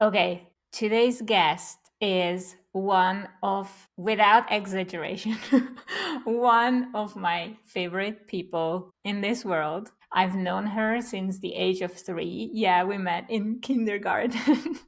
Okay, today's guest is one of, without exaggeration, one of my favorite people in this world. I've known her since the age of 3. Yeah, we met in kindergarten.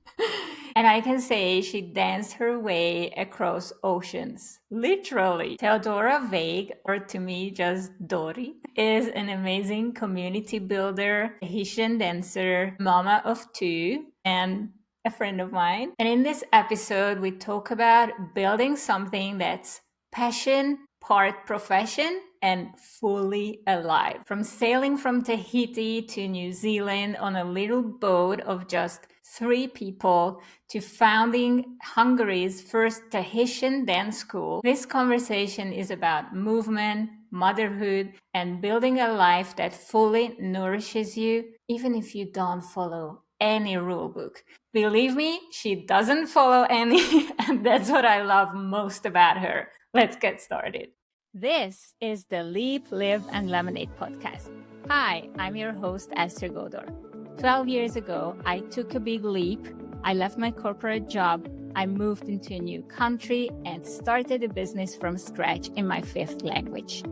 And I can say she danced her way across oceans. Literally. Teodora Vegh, or to me just Dori, is an amazing community builder, Tahitian dancer, mama of 2, and a friend of mine. And in this episode, we talk about building something that's passion, part profession, and fully alive. From sailing from Tahiti to New Zealand on a little boat of just 3 people to founding Hungary's first Tahitian dance school, this conversation is about movement, motherhood, and building a life that fully nourishes you, even if you don't follow any rule book. Believe me, she doesn't follow any, and that's what I love most about her. Let's get started. This is the Leap, Live, and Lemonade podcast. Hi, I'm your host, Esther Godor. 12 years ago, I took a big leap. I left my corporate job. I moved into a new country and started a business from scratch in my 5th language.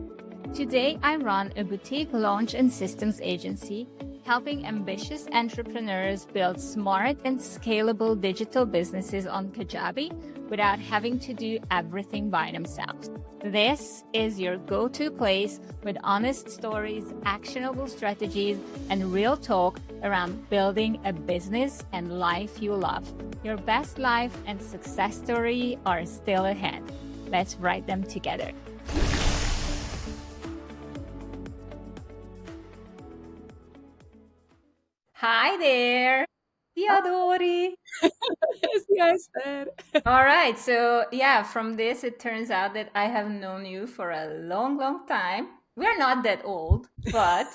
Today, I run a boutique launch and systems agency, helping ambitious entrepreneurs build smart and scalable digital businesses on Kajabi without having to do everything by themselves. This is your go-to place with honest stories, actionable strategies, and real talk around building a business and life you love. Your best life and success story are still ahead. Let's write them together. Hi there, Teodori. Yes, yes, All right, so yeah, from this, it turns out that I have known you for a long, long time. We're not that old, but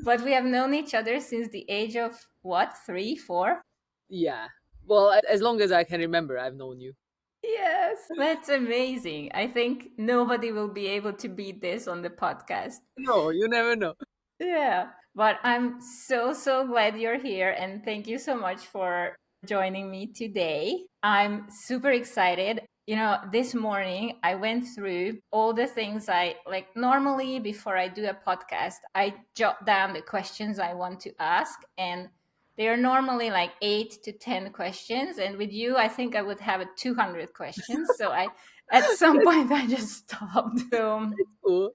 but we have known each other since the age of what, 3, 4? yeah. Well, as long as I can remember, I've known you. Yes, that's amazing. I think nobody will be able to beat this on the podcast. No, you never know. Yeah, but I'm so glad you're here and thank you so much for joining me today. I'm super excited. This morning I went through all the things I like. Normally, before I do a podcast, I jot down the questions I want to ask, and they are normally like 8 to 10 questions. And with you, I think I would have a 200 questions. So at some point, I just stopped. Cool.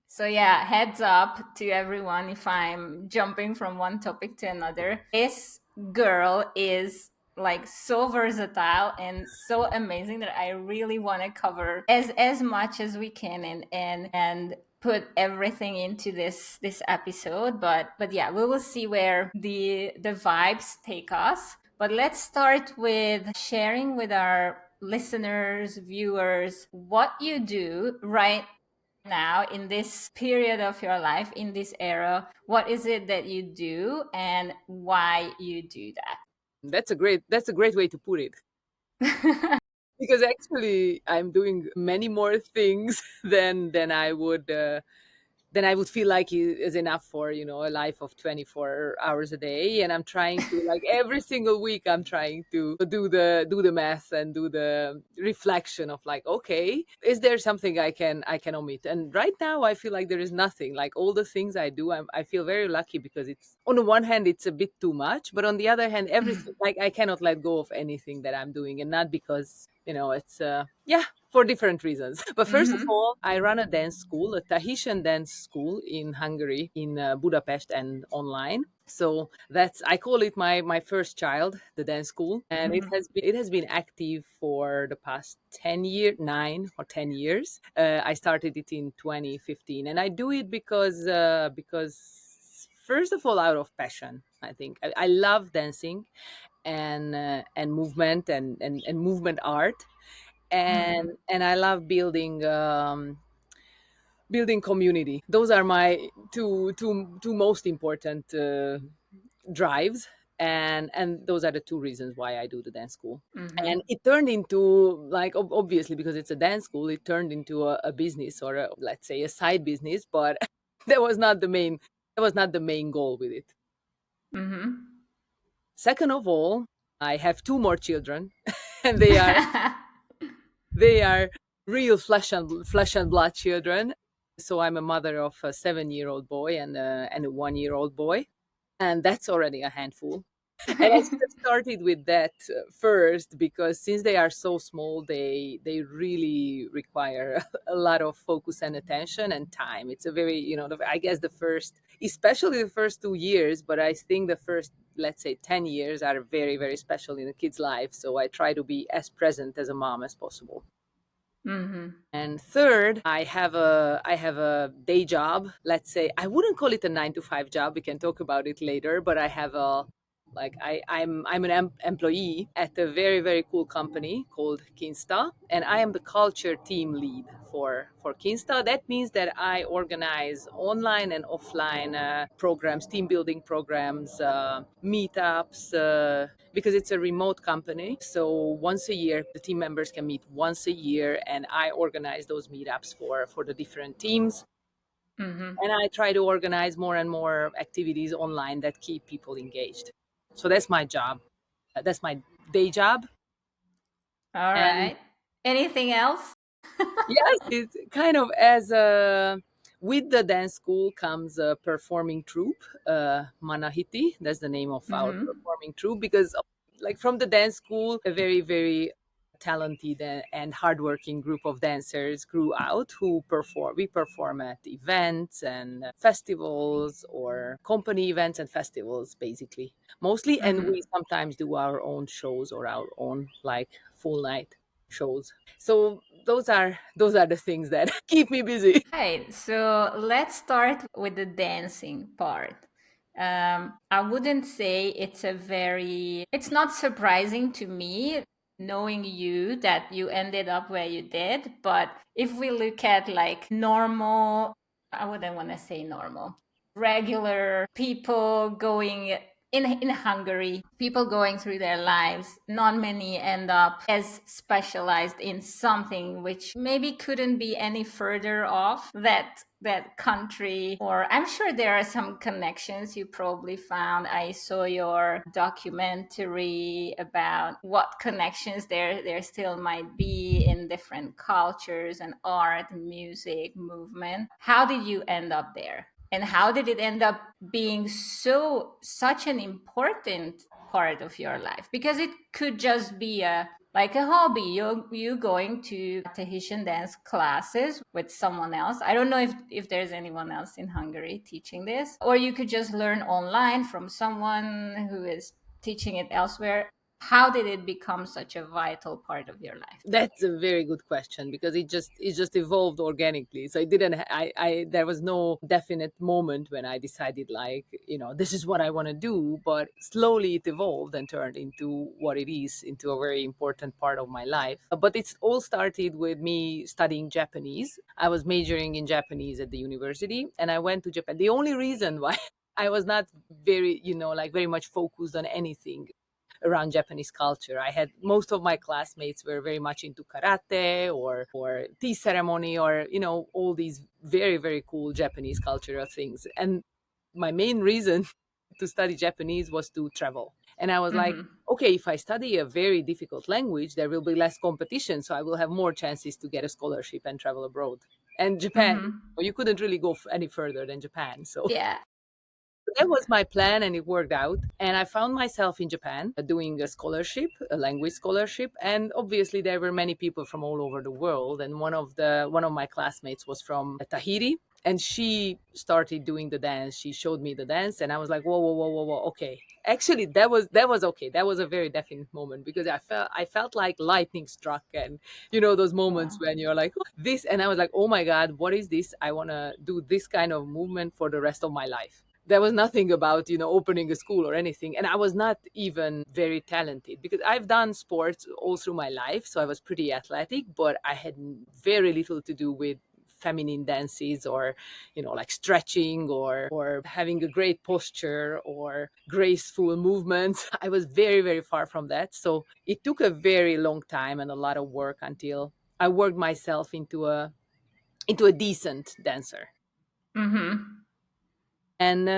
So yeah, heads up to everyone if I'm jumping from one topic to another. This girl is like so versatile and so amazing that I really want to cover as much as we can and put everything into this episode. But yeah, we will see where the vibes take us. But let's start with sharing with our listeners, viewers, what you do right now in this period of your life, in this era. What is it that you do and why you do That's a great way to put it. that? Because actually, I'm doing many more things than I would feel like is enough for a life of 24 hours a day. And I'm trying to, like, every single week I'm trying to do the math and do the reflection of, like, okay, is there something I can omit? And right now I feel like there is nothing. Like, all the things I do, I feel very lucky, because it's, on the one hand, it's a bit too much, but on the other hand, everything, like, I cannot let go of anything that I'm doing. And not because it's yeah, for different reasons. But first of Hmm. all, I run a dance school, a Tahitian dance school in Hungary, in Budapest, and online. So I call it my first child, the dance school, and it has been active for the past 9 or 10 years. I started it in 2015, and I do it because first of all, out of passion. I think I love dancing and movement and movement art, Hmm. and I love building community. Those are my two most important drives, and those are the two reasons why I do the dance school. And Hmm. it turned into, like, obviously, because it's a dance school, it turned into a business, or let's say, a side business, but that was not the main goal with it. Hmm. Second of all, I have two more children, and they are real flesh and blood children. So I'm a mother of a 7-year-old boy and a 1-year-old boy, and that's already a handful. And I should have started with that first, because since they are so small, they really require a lot of focus and attention and time. It's a very, I guess the first, especially the first 2 years, but I think the first, let's say, 10 years are very, very special in a kid's life. So I try to be as present as a mom as possible. Hmm. And third, I have a day job. Let's say I wouldn't call it a 9 to 5 job. We can talk about it later. But I have a like I'm an employee at a very, very cool company called Kinsta, and I am the culture team lead for Kinsta. That means that I organize online and offline programs, team building programs, meetups. Because it's a remote company. So once a year, the team members can meet once a year, and I organize those meetups for the different teams. Hmm. And I try to organize more and more activities online that keep people engaged. So that's my job. That's my day job. All And right. Anything else? yes, it's kind of as a with the dance school comes a performing troupe, Manahiti. That's the name of our Hmm. performing troupe, because like from the dance school, a very, very talented and hardworking group of dancers grew out who perform. We perform at events and festivals, or company events and festivals, basically mostly, and we Hmm. sometimes do our own shows or our own like full night shows. So those are the things that keep me busy. Right. So let's start with the dancing part. I wouldn't say it's not surprising to me knowing you that you ended up where you did. But if we look at like normal, I wouldn't want to say normal, regular people going in Hungary, people going through their lives, not many end up as specialized in something which maybe couldn't be any further off that country. Or I'm sure there are some connections you probably found. I saw your documentary about what connections there still might be in different cultures and art, music, movement. How did you end up there? And how did it end up being such an important part of your life? Because it could just be a like a hobby. You going to Tahitian dance classes with someone else. I don't know if there's anyone else in Hungary teaching this, or you could just learn online from someone who is teaching it elsewhere. How did it become such a vital part of your life? That's a very good question, because it just evolved organically. So it didn't I there was no definite moment when I decided, like, this is what I want to do, but slowly it evolved and turned into what it is, into a very important part of my life. But it's all started with me studying Japanese. I was majoring in Japanese at the university, and I went to Japan. The only reason why I was not very, like very much focused on anything around Japanese culture. I had most of my classmates were very much into karate or tea ceremony, or all these very, very cool Japanese cultural things. And my main reason to study Japanese was to travel. And I was like, Mm-hmm. okay, if I study a very difficult language, there will be less competition, so I will have more chances to get a scholarship and travel abroad. And Japan, Mm-hmm. you couldn't really go any further than Japan. So Yeah. that was my plan, and it worked out. And I found myself in Japan doing a scholarship, a language scholarship. And obviously there were many people from all over the world. And one of my classmates was from Tahiti, and she started doing the dance. She showed me the dance, and I was like, whoa, whoa, whoa, whoa, whoa. Okay. Actually, that was okay. That was a very definite moment, because I felt like lightning struck. And those moments Wow. when you're like, "Oh, this," and I was like, oh my God, what is this? I want to do this kind of movement for the rest of my life. There was nothing about opening a school or anything, and I was not even very talented, because I've done sports all through my life, so I was pretty athletic, but I had very little to do with feminine dances, or like stretching, or having a great posture or graceful movements. I was very, very far from that. So it took a very long time and a lot of work until I worked myself into a decent dancer. Mm-hmm. And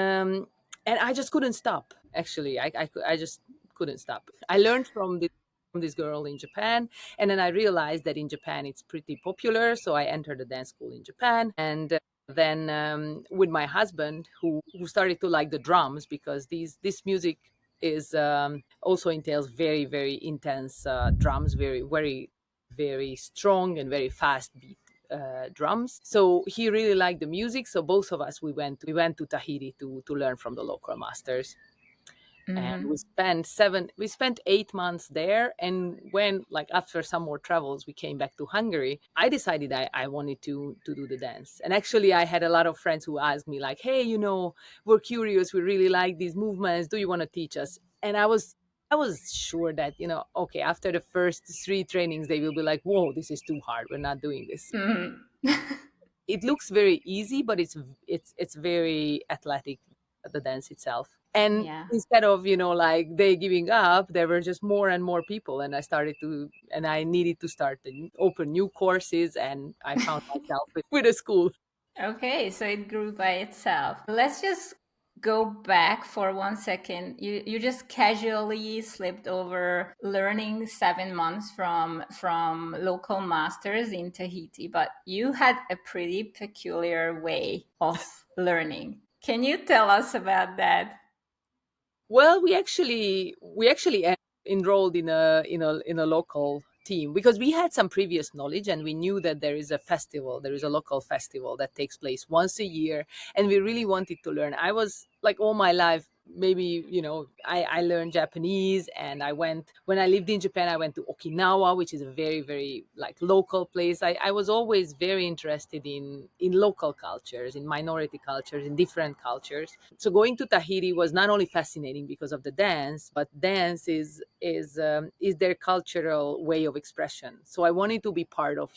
I just couldn't stop. Actually, I just couldn't stop. I learned from this girl in Japan, and then I realized that in Japan it's pretty popular. So I entered a dance school in Japan, and then with my husband, who started to like the drums, because this music is also entails very very intense drums, very strong and very fast beat drums. So he really liked the music. So both of us we went to Tahiti to learn from the local masters, and Mm-hmm. we spent 8 months there. And when, like, after some more travels, we came back to Hungary, I decided I wanted to do the dance. And actually I had a lot of friends who asked me like, hey, we're curious, we really like these movements, do you want to teach us? And I was sure that, okay, after the first 3 trainings they will be like, whoa, this is too hard, we're not doing this. Mm-hmm. It looks very easy, but it's very athletic, the dance itself. And Yeah. instead of, like, they giving up, there were just more and more people, and I needed to start and open new courses, and I found myself with a school. Okay, so it grew by itself. Let's just go back for 1 second. You just casually slipped over learning 7 months from local masters in Tahiti, but you had a pretty peculiar way of learning. Can you tell us about that? Well, we actually enrolled in a local team, because we had some previous knowledge, and we knew that there is a local festival that takes place once a year, and we really wanted to learn. I was like, all my life, maybe, I learned Japanese, and when I lived in Japan, I went to Okinawa, which is a very very like local place. I was always very interested in local cultures, in minority cultures, in different cultures. So going to Tahiti was not only fascinating because of the dance, but dance is their cultural way of expression. So I wanted to be part of,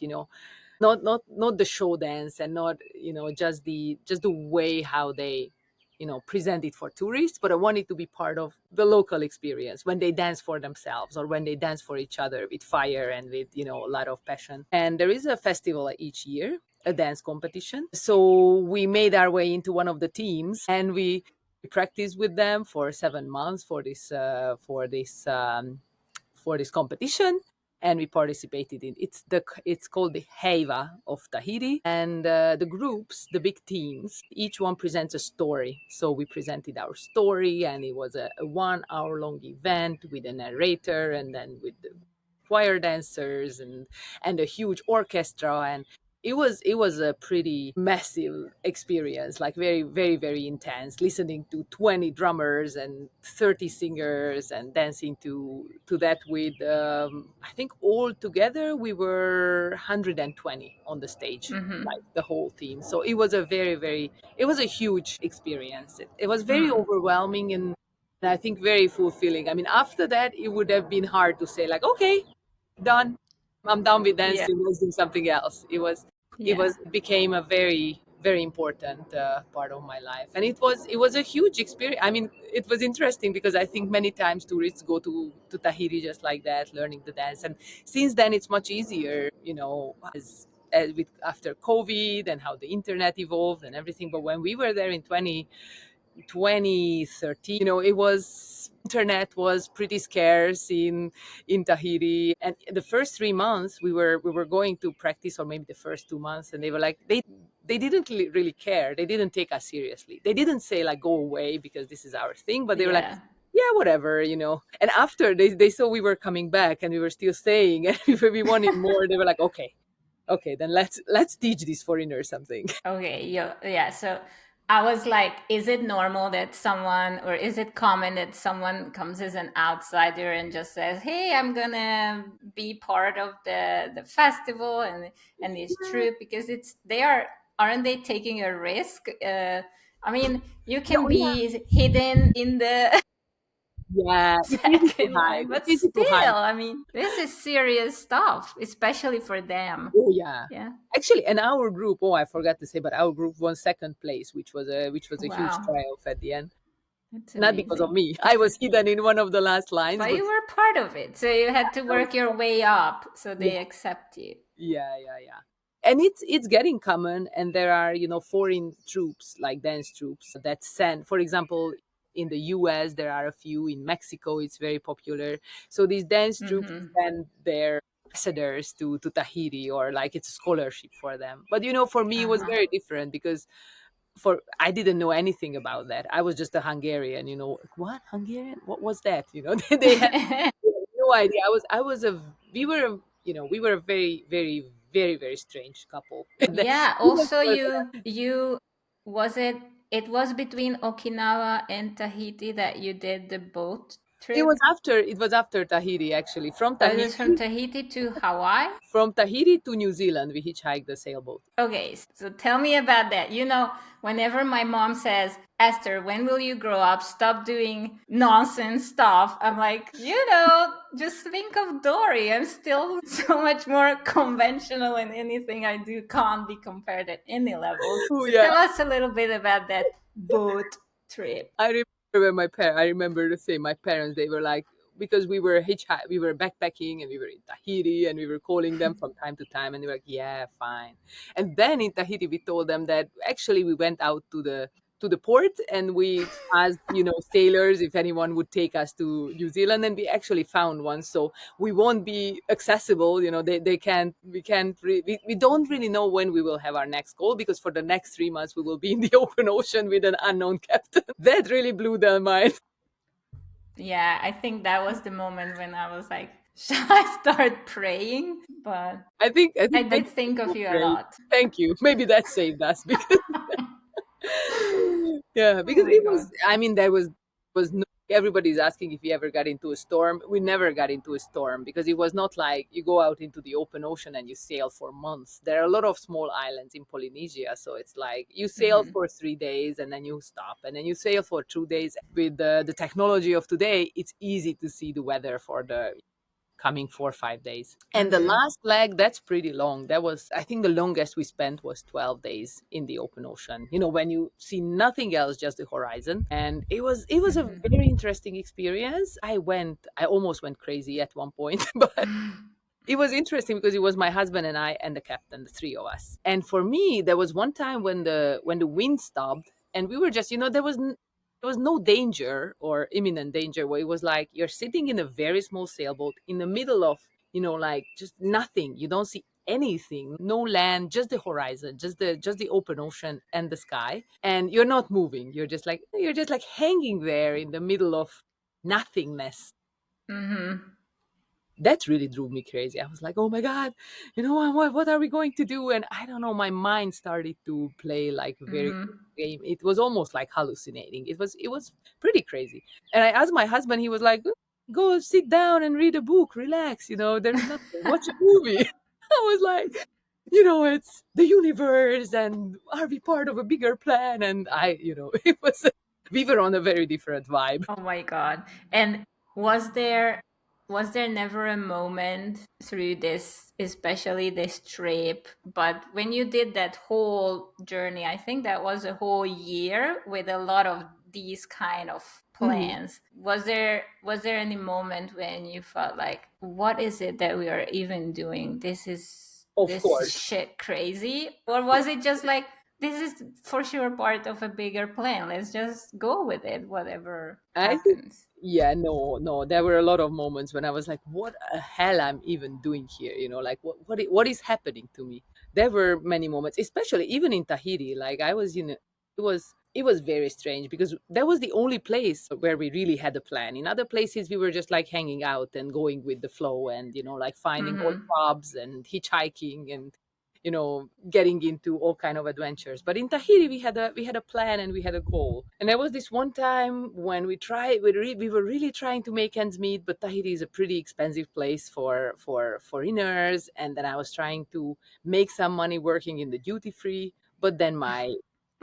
not the show dance, and not, just the way how they, present it for tourists, but I wanted to be part of the local experience when they dance for themselves, or when they dance for each other with fire and with, a lot of passion. And there is a festival each year, a dance competition. So we made our way into one of the teams, and we practiced with them for 7 months for this competition, and we participated in it's called the Heiva of Tahiti. And the big teams, each one presents a story. So we presented our story, and it was a 1 hour long event with a narrator, and then with the choir dancers, and a huge orchestra. And it was a pretty massive experience, like very very very intense, listening to 20 drummers and 30 singers, and dancing to that with, I think all together we were 120 on the stage, Mm-hmm. like the whole team. So it was a very very it was a huge experience. It was very Hmm. overwhelming, and I think very fulfilling. I mean, after that it would have been hard to say like, okay, done, I'm done with Yeah. dancing, let's do something else. Yeah. It became a very very important part of my life, and it was a huge experience. I mean, it was interesting because I think many times tourists go to Tahiti just like that, learning the dance. And since then it's much easier, as with after COVID and how the internet evolved and everything. But when we were there in 2013, it was internet was pretty scarce in Tahiti. And the first 3 months we were going to practice, or maybe the first 2 months, and they were like, they didn't really care. They didn't take us seriously. They didn't say like, go away because this is our thing, but they were like, Yeah. yeah, whatever. And after they saw we were coming back and we were still staying, and we wanted more, they were like, okay, then let's teach these foreigners something. Okay, yeah. So I was like, is it normal that someone, or is it common that someone comes as an outsider and just says, "Hey, I'm gonna be part of the festival and this trip," because it's they aren't they taking a risk? I mean, you Yeah, can oh, yeah. be hidden in the Yeah, it's easy to second hide. line, It's but easy to hide. still, I mean, this is serious stuff, especially for them. Oh yeah. Yeah. Actually, and our group, oh, I forgot to say, but our group won second place, which was a huge Wow, triumph at the end. that's Not because of amazing. me. I was hidden in one of the last lines, But but you were part of it, so you had to that was work your way up so yeah, they accept you. yeah. And it's getting common, and there are, foreign troops, like dance troops, that send, for example, In the US, there are a few. In Mexico, it's very popular. So these dance troops Mm-hmm. send their ambassadors to Tahiti, or like it's a scholarship for them. But for me, it was Uh-huh. very different because for I didn't know anything about that. I was just a Hungarian, like, what Hungarian? What was that? They had no idea. I was a we were a very, very, very, very strange couple. Yeah, also you was it was between Okinawa and Tahiti that you did the boat trip? It was after Tahiti, actually. It was from Tahiti to Hawaii? From Tahiti to New Zealand, we hitchhiked the sailboat. Okay, so tell me about that. Whenever my mom says, Esther, when will you grow up? Stop doing nonsense stuff. I'm like, just think of Dory. I'm still so much more conventional, and anything I do can't be compared at any levels. Oh So yeah, tell us a little bit about that boat trip. I remember I remember the same. My parents, they were like, because we were backpacking, and we were in Tahiti, and we were calling them from time to time, and they were like, yeah, fine. And then in Tahiti, we told them that actually we went out to the port, and we asked, sailors if anyone would take us to New Zealand, and we actually found one. So we won't be accessible. They can't, we don't really know when we will have our next call, because for the next 3 months we will be in the open ocean with an unknown captain. That really blew their mind. Yeah, I think that was the moment when I was like, shall I start praying? But I I think many did think of people you a prayed. lot. Thank you. Maybe that saved us because yeah, Oh because my it was, God. I mean, there was no, everybody's asking if we ever got into a storm. We never got into a storm, because it was not like you go out into the open ocean and you sail for months. There are a lot of small islands in Polynesia, so it's like you sail Hmm. for 3 days and then you stop, and then you sail for 2 days. With the technology of today, it's easy to see the weather for the coming 4 or 5 days. And the Hmm. last leg, that's pretty long. That was, I think, the longest we spent was 12 days in the open ocean. When you see nothing else, just the horizon. And it was a Hmm. very interesting experience. I almost went crazy at one point, but it was interesting because it was my husband and I and the captain, the three of us. And for me, there was one time when the wind stopped, and we were just, there was no danger or imminent danger, where it was like you're sitting in a very small sailboat in the middle of, like just nothing. You don't see anything, no land, just the horizon, just the open ocean and the sky, and you're not moving. You're just like hanging there in the middle of nothingness. Hmm. That really drove me crazy. I was like, oh my God, what are we going to do? And I don't know, my mind started to play like a very Hmm. game. It was almost like hallucinating. It was pretty crazy. And I asked my husband, he was like, go sit down and read a book, relax, there is nothing. Watch a movie. I was like, it's the universe, and are we part of a bigger plan? And it was, we were on a very different vibe. Oh my God. And was there was there never a moment through this, especially this trip, but when you did that whole journey, I think that was a whole year with a lot of these kind of Mhm. plans. Was there any moment when you felt like, what is it that we are even doing? Of This is course. shit crazy? Or was it just like, this is for sure part of a bigger plan. Let's just go with it, whatever I think, happens. yeah, no, no. There were a lot of moments when I was like, "What the hell I'm even doing here?" Like what is happening to me? There were many moments, especially even in Tahiti. Like I was, it was very strange, because that was the only place where we really had a plan. In other places, we were just like hanging out and going with the flow, and like finding old Mm-hmm. pubs and hitchhiking and getting into all kind of adventures. But in Tahiti, we had a plan and we had a goal. And there was this one time when we were really trying to make ends meet, but Tahiti is a pretty expensive place for foreigners. And then I was trying to make some money working in the duty free, but then I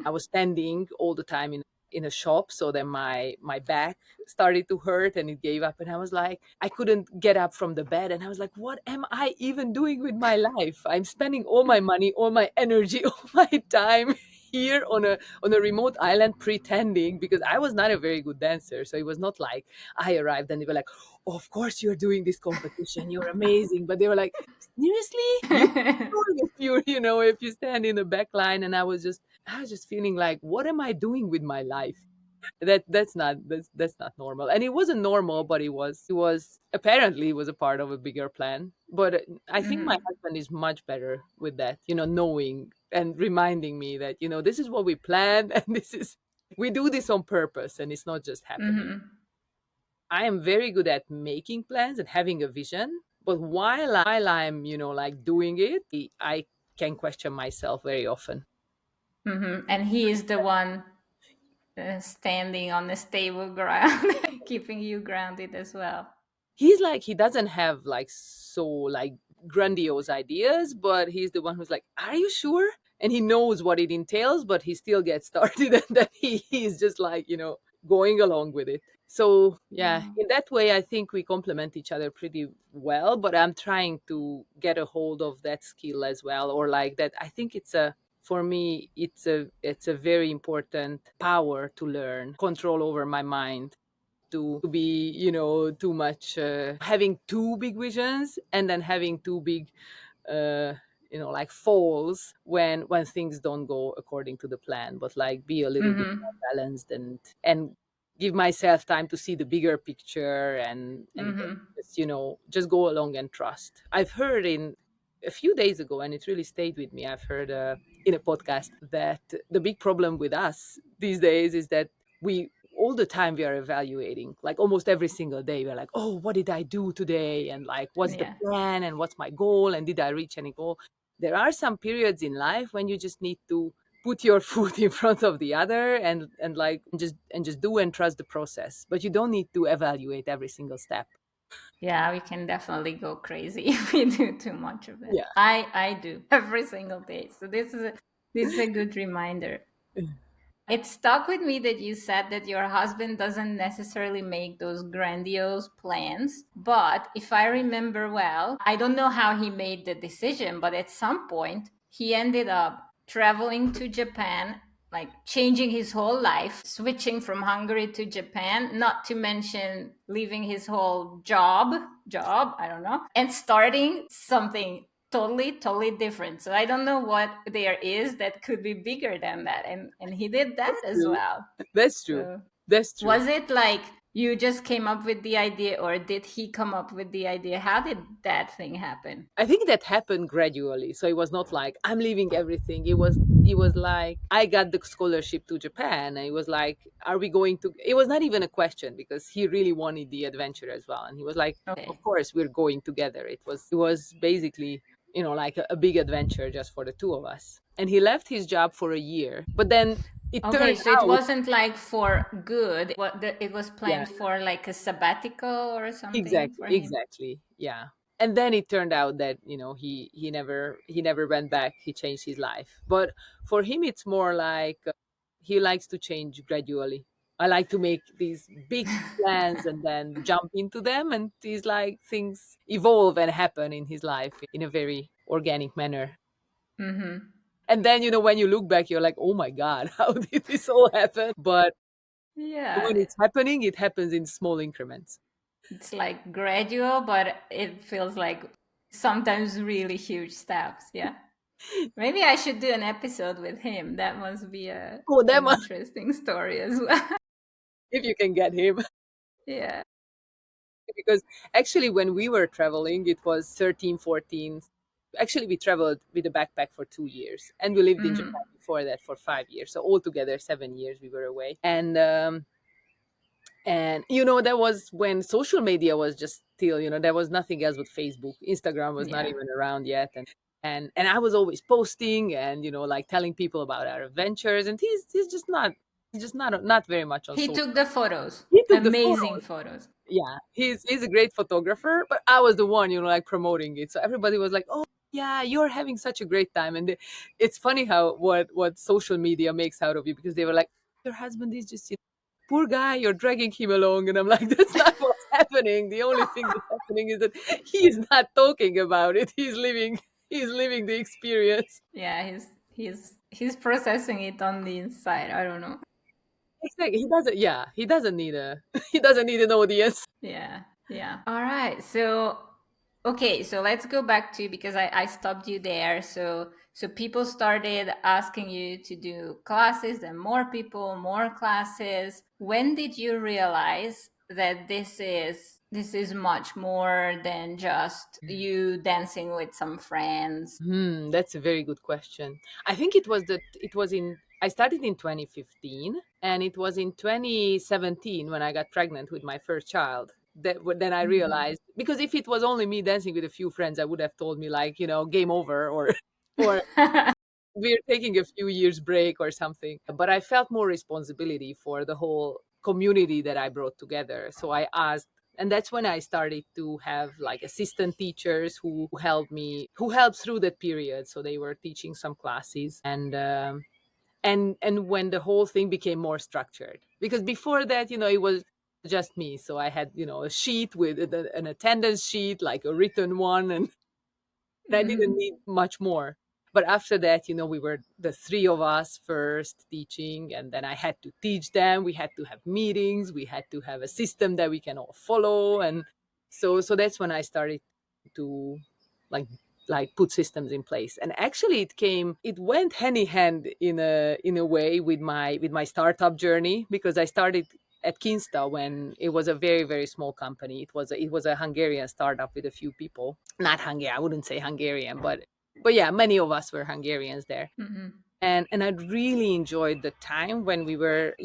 was standing all the time in a shop, so then my back started to hurt and it gave up, and I was like, I couldn't get up from the bed, and I was like, what am I even doing with my life? I'm spending all my money, all my energy, all my time here on a remote island, pretending, because I was not a very good dancer. So it was not like I arrived and they were like, oh, of course you're doing this competition, you're amazing. But they were like, seriously, you if you stand in the back line. And I was just feeling like, what am I doing with my life? That's not normal, and it wasn't normal, but it was apparently it was a part of a bigger plan. But I think my Mm-hmm. husband is much better with that, knowing and reminding me that this is what we planned, and this is we do this on purpose, and it's not just happening. Mm-hmm. I am very good at making plans and having a vision, but while I'm like doing it, I can question myself very often. Mm-hmm. And he is the one standing on the stable ground, keeping you grounded as well. He's like, he doesn't have like so like grandiose ideas, but he's the one who's like, are you sure? And he knows what it entails, but he still gets started, and then he's just like, going along with it. So yeah, Mm. in that way I think we complement each other pretty well, but I'm trying to get a hold of that skill as well, or like that. I think for me it's a very important power to learn control over my mind, to be too much having too big visions, and then having too big uh like falls when things don't go according to the plan, but like be a little bit Mm-hmm. more balanced, and give myself time to see the bigger picture, and Mm-hmm. just go along and trust. I've heard in a few days ago, and it really stayed with me. I've heard in a podcast that the big problem with us these days is that we all the time we are evaluating, like almost every single day we're like, oh, what did I do today, and like what's the Yeah. plan, and what's my goal, and did I reach any goal. There are some periods in life when you just need to put your foot in front of the other, and like just do and trust the process, but you don't need to evaluate every single step. Yeah, we can definitely go crazy if we do too much of it. Yeah. I do every single day. So this is a good reminder. It stuck with me that you said that your husband doesn't necessarily make those grandiose plans. But if I remember well, I don't know how he made the decision, but at some point, he ended up traveling to Japan, like changing his whole life, switching from Hungary to Japan, not to mention leaving his whole job, I don't know, and starting something totally different. So I don't know what there is that could be bigger than that, and he did that That's as true. well. That's true. So That's true. was it like you just came up with the idea, or did he come up with the idea? How did that thing happen? I think that happened gradually. So it was not like I'm leaving everything. It was like I got the scholarship to Japan, and it was like, are we going to, it was not even a question, because he really wanted the adventure as well. And he was like, of Okay. course we're going together. It was basically, like a big adventure just for the two of us. And he left his job for a year. But then it Okay, turned so it out, wasn't like for good. It was yeah, planned for like a sabbatical or something exactly, for him. exactly. Yeah. And then it turned out that, he never went back. He changed his life. But for him it's more like, he likes to change gradually. I like to make these big plans and then jump into them, and these like things evolve and happen in his life in a very organic manner. Mm-hmm. And then, when you look back, you're like, oh my god, how did this all happen? But Yeah, when it's happening, it happens in small increments. it's like gradual, but it feels like sometimes really huge steps. Yeah. Maybe I should do an episode with him. That must be Oh, an damn. interesting story as well. If you can get him. Yeah. Because actually when we were traveling, it was 13, 14. Actually we traveled with a backpack for 2 years, and we lived in Japan Hmm. before that for 5 years, so altogether 7 years we were away. And that was when social media was just still, there was nothing else but Facebook. Instagram was not Yeah. even around yet. And I was always posting, and like telling people about our adventures, and he's just not very much on He social. took the photos. He took the Amazing photos. photos. Yeah, he's a great photographer, but I was the one, like promoting it. So everybody was like, "Oh, yeah, you're having such a great time." And it's funny how what social media makes out of you, because they were like, "Your husband is just, poor guy, you're dragging him along." And I'm like, "That's not what's happening. The only thing that's happening is that he's not talking about it. He's living the experience." Yeah, he's processing it on the inside. I don't know. Exactly. He doesn't. Yeah, he doesn't need a he doesn't need an audience. Yeah. Yeah. All right. So Okay, so let's go back to, because I stopped you there. So people started asking you to do classes, and more people, more classes. When did you realize that this is much more than just you dancing with some friends? That's a very good question. I think it was in I started in 2015, and it was in 2017 when I got pregnant with my first child. Then I Mhm. realized, because if it was only me dancing with a few friends, I would have told me, like, game over, or or we're taking a few years break or something. But I felt more responsibility for the whole community that I brought together. So I asked, and that's when I started to have like assistant teachers who helped me, who helped through that period. So they were teaching some classes, and when the whole thing became more structured, because before that, it was just me. So I had, a sheet with an attendance sheet, like a written one, and I didn't Mhm. need much more. But after that, we were the three of us first teaching, and then I had to teach them. We had to have meetings. We had to have a system that we can all follow, and so that's when I started to like put systems in place. And actually, it went hand in hand in a way with my startup journey, because I started at Kinsta when it was a very, very small company. It was a Hungarian startup with a few people. Not Hungary, I wouldn't say Hungarian, but yeah, many of us were Hungarians there. Mhm. And I really enjoyed the time when we were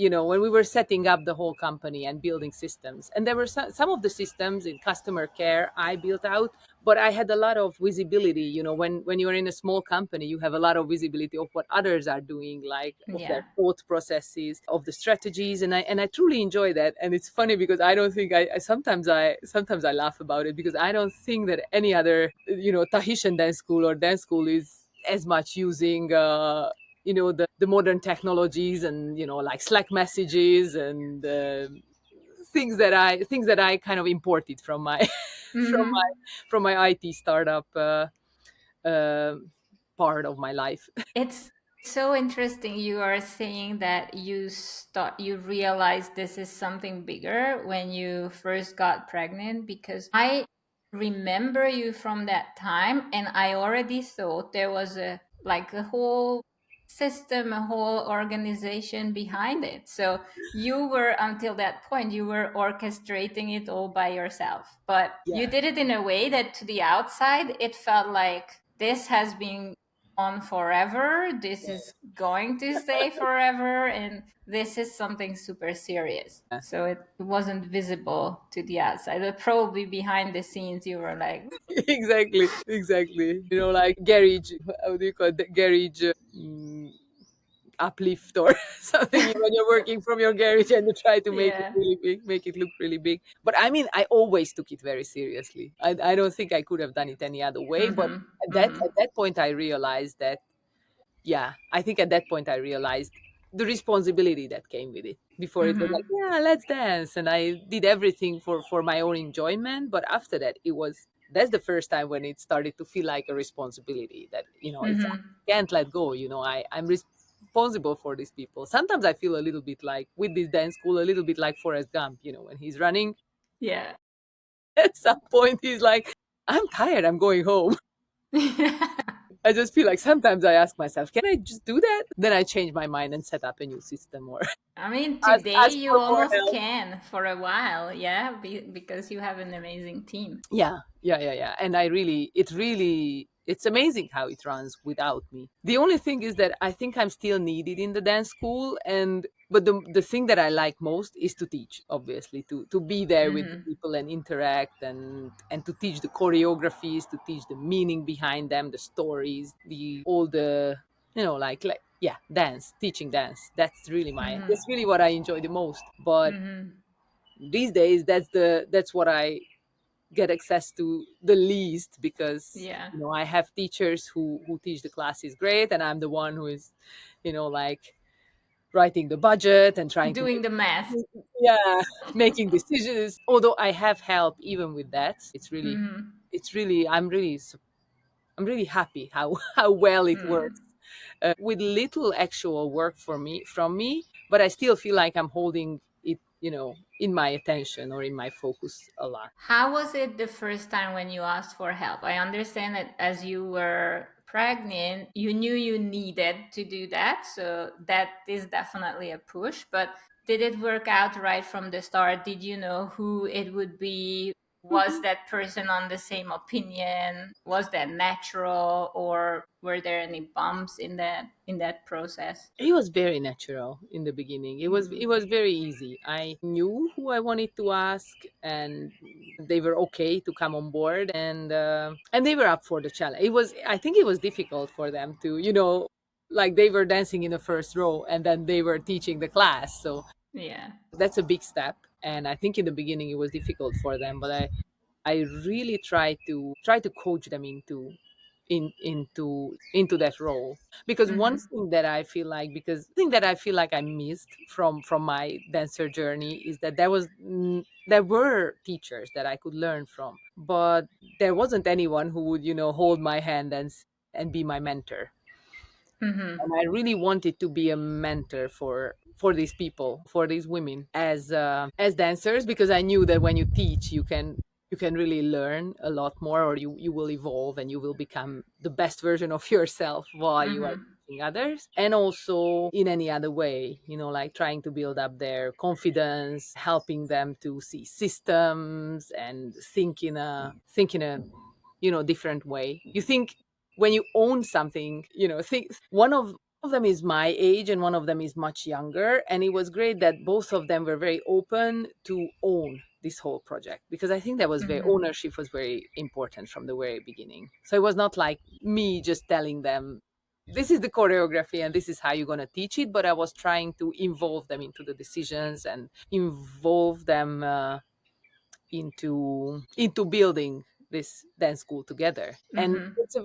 setting up the whole company and building systems. And there were some of the systems in customer care I built out, but I had a lot of visibility. When you're in a small company, you have a lot of visibility of what others are doing, like of their Yeah. thought processes, of the strategies, and I truly enjoy that. And it's funny because I don't think I sometimes I laugh about it, because I don't think that any other Tahitian dance school or dance school is as much using the modern technologies, and like Slack messages, and things that I kind of imported from my from my Mhm. from my IT startup uh, part of my life. It's so interesting. You are saying that you realized this is something bigger when you first got pregnant, because I remember you from that time, and I already thought there was a whole system, a whole organization behind it. So you were, until that point, you were orchestrating it all by yourself. But you Yeah, did it in a way that to the outside it felt like this has been on forever. This is going to stay forever, and this is something super serious. yeah. So it wasn't visible to the outside, but probably behind the scenes, you were like, Exactly. Like garage. How do you call it? Garage uplift or something, when you're working from your garage and you try to make it yeah. really big, make it look really big. But I mean, I always took it very seriously. I don't think I could have done it any other way. But Mm-hmm. at that Mm-hmm. at that point, I realized that, yeah, I think at that point I realized the responsibility that came with it. Before, it was like, Mm-hmm. yeah, let's dance, and I did everything for my own enjoyment. But after that, that's the first time when it started to feel like a responsibility, that it's Mm-hmm. I can't let go. I'm responsible for these people. Sometimes I feel a little bit like, with this dance school, a little bit like Forrest Gump. When he's running, Yeah. at some point he's like, I'm tired, I'm going home. I just feel like sometimes I ask myself, can I just do that? Then I change my mind and set up a new system, or I mean, ask, today ask you for more almost help. can for a while, yeah, because you have an amazing team. Yeah, yeah, yeah, yeah. And it's amazing how it runs without me. The only thing is that I think I'm still needed in the dance school, but the thing that I like most is to teach, obviously, to be there with the Mm-hmm. people and interact, and to teach the choreographies, to teach the meaning behind them, the stories, the all the like yeah, dance, teaching dance. Mm-hmm. That's really what I enjoy the most. But Mm-hmm. these days, that's what I get access to the least, because Yeah. I have teachers who teach the classes great, and I'm the one who is like writing the budget and trying to Doing the math. make, yeah, making decisions. Although I have help even with that, Mm-hmm. it's really I'm really happy how how well it works, Mm. with little actual work for me from me, but I still feel like I'm holding it, in my attention or in my focus a lot. How was it the first time when you asked for help? I understand that as you were pregnant, you knew you needed to do that. So that is definitely a push. But did it work out right from the start? Did you know who it would be? Was that person on the same opinion? Was that natural, or were there any bumps in that process? It was very natural in the beginning. It was very easy. I knew who I wanted to ask, and they were okay to come on board, and they were up for the challenge. I think it was difficult for them to, like they were dancing in the first row, and then they were teaching the class. So Yeah. that's a big step, and I think in the beginning it was difficult for them, but I really try to coach them into that role. Because one Mm-hmm. thing that I feel like I missed from my dancer journey is that there were teachers that I could learn from, but there wasn't anyone who would, hold my hand and be my mentor. Mm-hmm. And I really wanted to be a mentor for these people, for these women as dancers, because I knew that when you teach, you can really learn a lot more, or you will evolve and you will become the best version of yourself while you are Mm-hmm. teaching others. And also in any other way, like trying to build up their confidence, helping them to see systems and think in a different way. You think when you own something, think one of them is my age and one of them is much younger, and it was great that both of them were very open to own this whole project, because I think that was very Mm-hmm. ownership was very important from the very beginning. So it was not like me just telling them this is the choreography and this is how you're going to teach it, but I was trying to involve them into the decisions and involve them into building this dance school together. And Mm-hmm. it's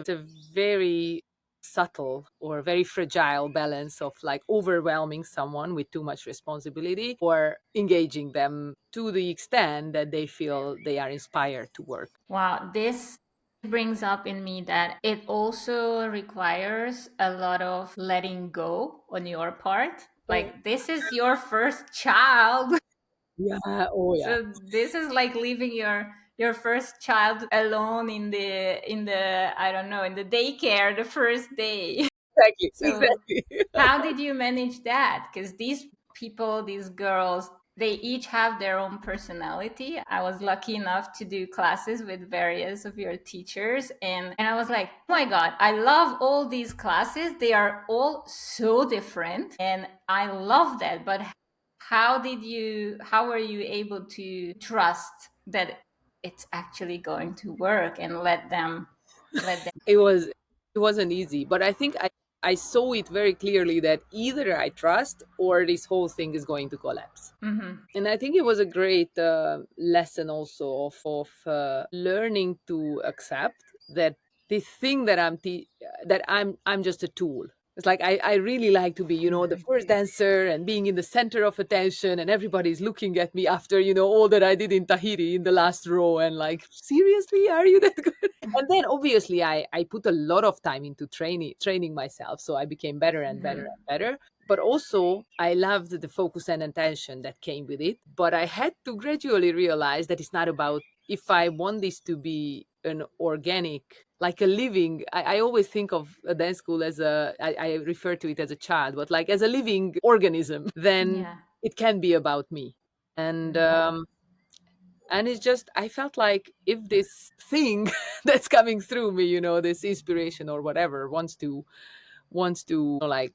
a very subtle or very fragile balance of like overwhelming someone with too much responsibility or engaging them to the extent that they feel they are inspired to work. Wow, this brings up in me that it also requires a lot of letting go on your part. Like, this is your first child. Yeah, oh yeah. So this is like leaving your first child alone in the I don't know, in the daycare the first day. Exactly, So exactly. how did you manage that? Because these people, these girls, they each have their own personality. I was lucky enough to do classes with various of your teachers, and I was like, oh my God, I love all these classes. They are all so different, and I love that. But how were you able to trust that it's actually going to work and let them? It wasn't easy, but I think I saw it very clearly that either I trust or this whole thing is going to collapse. Mm-hmm. And I think it was a great lesson also of learning to accept that this thing that I'm just a tool. It's like I really like to be, the first dancer and being in the center of attention, and everybody's looking at me after, all that I did in Tahiti in the last row, and like, seriously, are you that good? And then obviously I put a lot of time into training myself, so I became better and better Mm-hmm. and better. But also I loved the focus and attention that came with it, but I had to gradually realize that it's not about, if I want this to be an organic, like a living, I always think of a dance school as I refer to it as a child, but like as a living organism, then Yeah. it can be about me. and Mm-hmm. um and it's just, I felt like if this thing that's coming through me, this inspiration or whatever, wants to like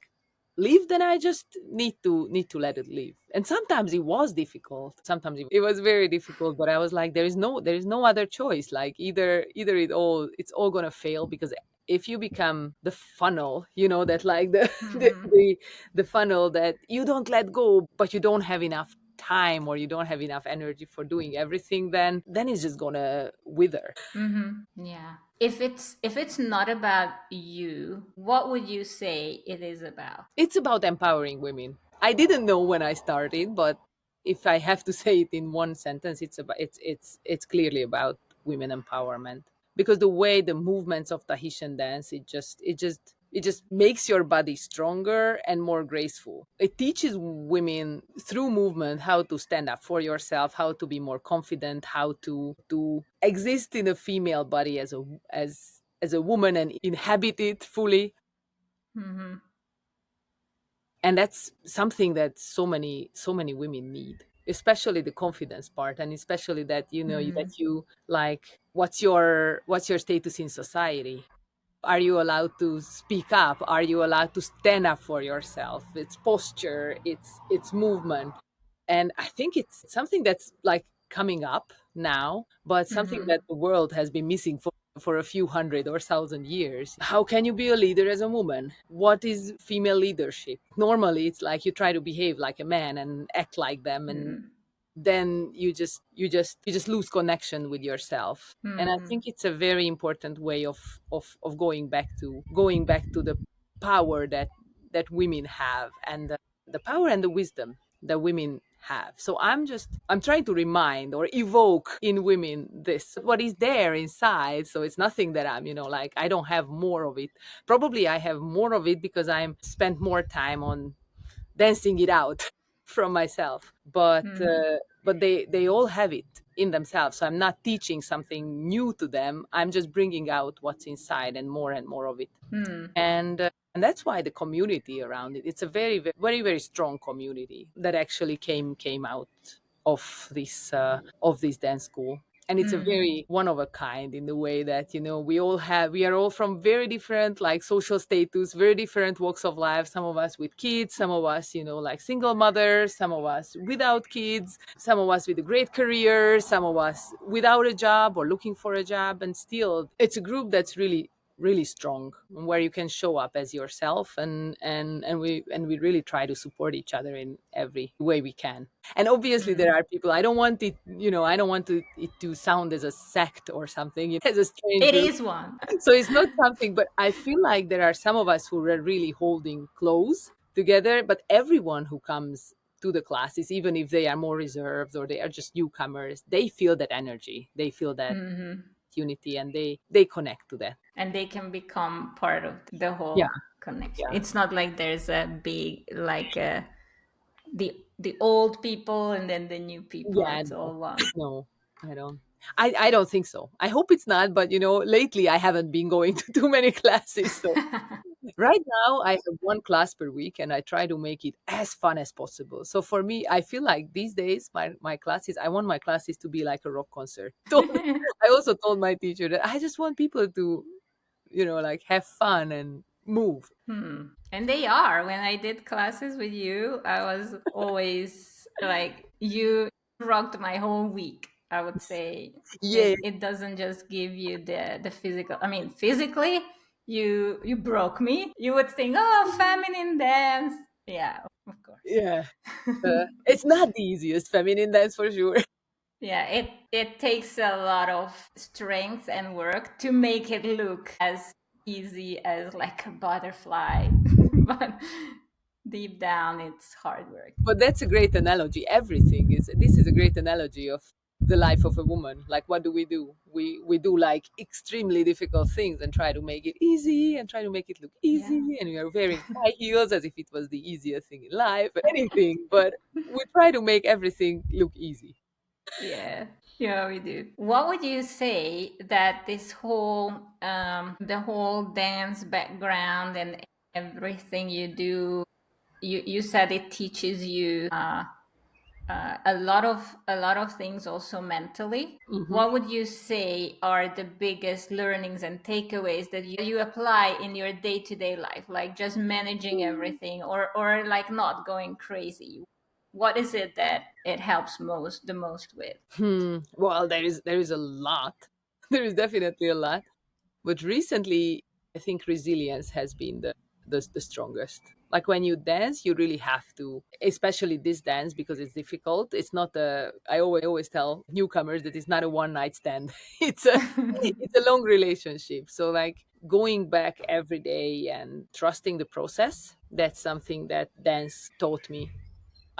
leave, then I just need to let it leave. And sometimes it was difficult, sometimes it was very difficult, but I was like, there is no other choice. Like, either it's all gonna fail, because if you become the funnel, that like the the, Mm-hmm. the the funnel that you don't let go, but you don't have enough time or you don't have enough energy for doing everything, then it's just gonna wither. Mm-hmm. Yeah. If it's not about you, what would you say it is about? It's about empowering women. I didn't know when I started, but if I have to say it in one sentence, it's clearly about women empowerment. Because the way the movements of Tahitian dance, it just It just makes your body stronger and more graceful. It teaches women through movement how to stand up for yourself, how to be more confident, how to exist in a female body as a woman and inhabit it fully. Mm-hmm. And that's something that so many women need, especially the confidence part, and especially that, Mm-hmm. that you like, what's your status in society. Are you allowed to speak up? Are you allowed to stand up for yourself? It's posture, it's movement. And I think it's something that's like coming up now, but something Mm-hmm. that the world has been missing for a few hundred or thousand years. How can you be a leader as a woman? What is female leadership? Normally it's like you try to behave like a man and act like them, and Mm-hmm. then you just lose connection with yourself. And I Mm-hmm. think it's a very important way of going back to the power that women have, and the power and the wisdom that women have. So I'm trying to remind or evoke in women this what is there inside. So it's nothing that I'm, like, I don't have more of it. Probably I have more of it because I'm spent more time on dancing it out from myself. Mm-hmm. But they all have it in themselves. So I'm not teaching something new to them. I'm just bringing out what's inside and more of it. Mm-hmm. And that's why the community around it, it's a very very very, very strong community that actually came out of this dance school. And it's a Mm-hmm. very one of a kind in the way that, we are all from very different, like, social status, very different walks of life. Some of us with kids, some of us, like, single mothers, some of us without kids, some of us with a great career, some of us without a job or looking for a job. And still it's a group that's really really strong, where you can show up as yourself, and we really try to support each other in every way we can. And obviously there Mm-hmm. are people, I don't want it to sound as a sect or something, as a strange It group. is one. So it's not something, but I feel like there are some of us who are really holding close together. But everyone who comes to the classes, even if they are more reserved or they are just newcomers, they feel that energy, they feel that Mm-hmm. unity, and they connect to that. And they can become part of the Yeah, whole connection. yeah, It's not like there's a big like the old people and then the new people. yeah. It's No, all one. no, I don't. I don't think so. I hope it's not, but lately I haven't been going to too many classes. So right now I have one class per week, and I try to make it as fun as possible. So for me, I feel like these days my classes, I want my classes to be like a rock concert. I also told my teacher that I just want people to, like, have fun and move. Hmm. And they are. When I did classes with you, I was always like, you rocked my whole week. I would say Yeah, it doesn't just give you the physical. I mean, physically, you broke me. You would think, oh, feminine dance. Yeah, of course. yeah. It's not the easiest feminine dance for sure. Yeah, it takes a lot of strength and work to make it look as easy as like a butterfly, but deep down it's hard work. But that's a great analogy. This is a great analogy of the life of a woman. Like, what do? We do, like, extremely difficult things and try to make it easy and try to make it look Yeah. easy, and we are wearing high heels as if it was the easiest thing in life, anything. But we try to make everything look easy. Yeah. Yeah, we do. What would you say that this whole the whole dance background and everything you do, you said it teaches you a lot of things also mentally. Hmm. What would you say are the biggest learnings and takeaways that you apply in your day-to-day life, like just managing everything, or like not going crazy? What is it that it helps the most with? Well, there is a lot. There is definitely a lot. But recently, I think resilience has been the strongest. Like, when you dance, you really have to, especially this dance, because it's difficult. It's not a. I always tell newcomers that it's not a one night stand. It's a long relationship. So, like, going back every day and trusting the process. That's something that dance taught me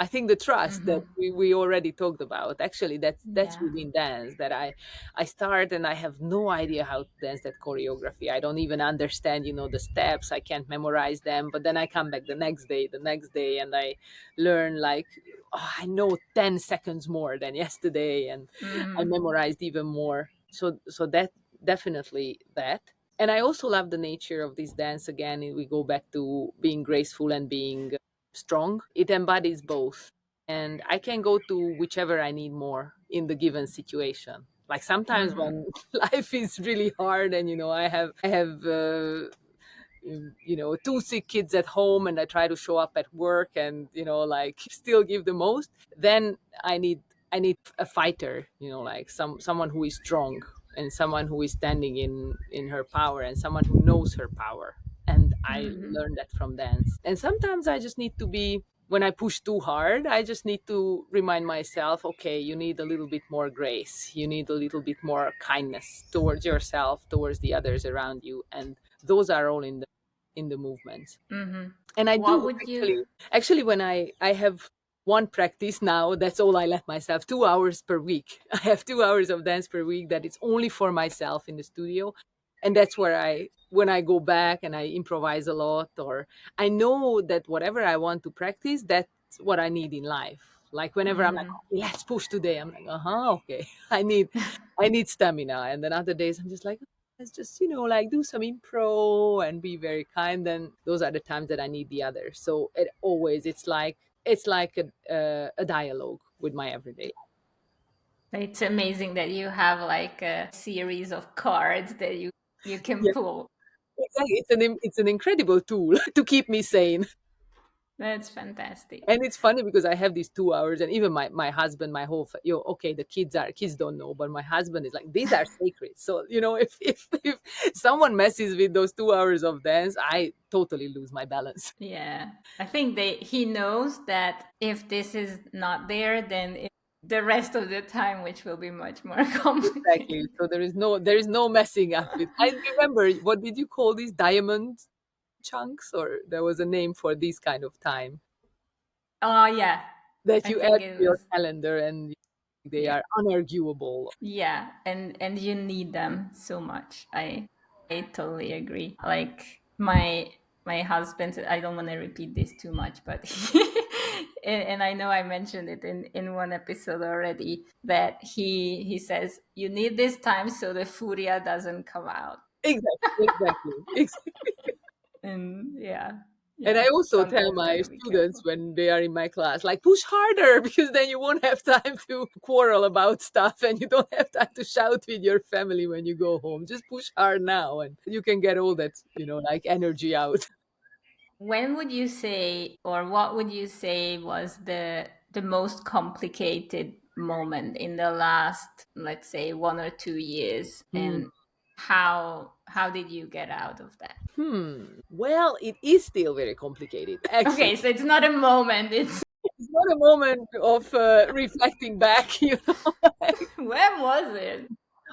I think the trust that Mm-hmm. we already talked about, actually, that's Yeah. within dance, that I start and I have no idea how to dance that choreography. I don't even understand, the steps. I can't memorize them. But then I come back the next day, and I learn like, oh, I know 10 seconds more than yesterday, and I Mm-hmm. memorized even more. So that definitely that. And I also love the nature of this dance. Again, we go back to being graceful and being strong. It embodies both. And I can go to whichever I need more in the given situation. Like sometimes Mm-hmm. when life is really hard, and I have two sick kids at home, and I try to show up at work and like still give the most, then I need a fighter, like someone who is strong, and someone who is standing in her power, and someone who knows her power. And I Mm-hmm. learned that from dance. And sometimes I just need to be, when I push too hard, I just need to remind myself, okay, you need a little bit more grace, you need a little bit more kindness towards yourself, towards the others around you. And those are all in the movement. Mm-hmm. And I What do would you? actually when I have one practice now, that's all I let myself, 2 hours per week. I have 2 hours of dance per week that it's only for myself in the studio. And that's where when I go back and I improvise a lot, or I know that whatever I want to practice, that's what I need in life. Like whenever I'm like, Mm-hmm. okay, let's push today, I'm like, okay. I need stamina. And then other days I'm just like, let's just like do some impro and be very kind. And those are the times that I need the other. So it's like a dialogue with my everyday. It's amazing that you have like a series of cards that you can Yeah, pull. exactly. It's an incredible tool to keep me sane. That's fantastic. And it's funny because I have these 2 hours, and even my husband, my whole okay, the kids don't know, but my husband is like, these are sacred. So if someone messes with those 2 hours of dance, I totally lose my balance. Yeah. I think he knows that if this is not there, then the rest of the time, which will be much more Exactly. complicated. So there is no messing up with. I remember, what did you call these, diamond chunks, or there was a name for this kind of time Oh, yeah. that I you add think to it your was. calendar, and they Yeah. are unarguable. Yeah, and you need them so much. I totally agree. Like my husband, I don't want to repeat this too much, but and I know I mentioned it in one episode already, that he says you need this time so the furia doesn't come out. Exactly. And yeah, And I yeah, also tell sometimes my gotta be students careful. when they are in my class, like, push harder, because then you won't have time to quarrel about stuff, and you don't have time to shout with your family when you go home. Just push hard now, and you can get all that, like, energy out. When would you say, or what would you say was the most complicated moment in the last, let's say, 1 or 2 years, Hmm. and how did you get out of that? Well, it is still very complicated, actually. Okay, so it's not a moment. It's It's not a moment of reflecting back, when was it?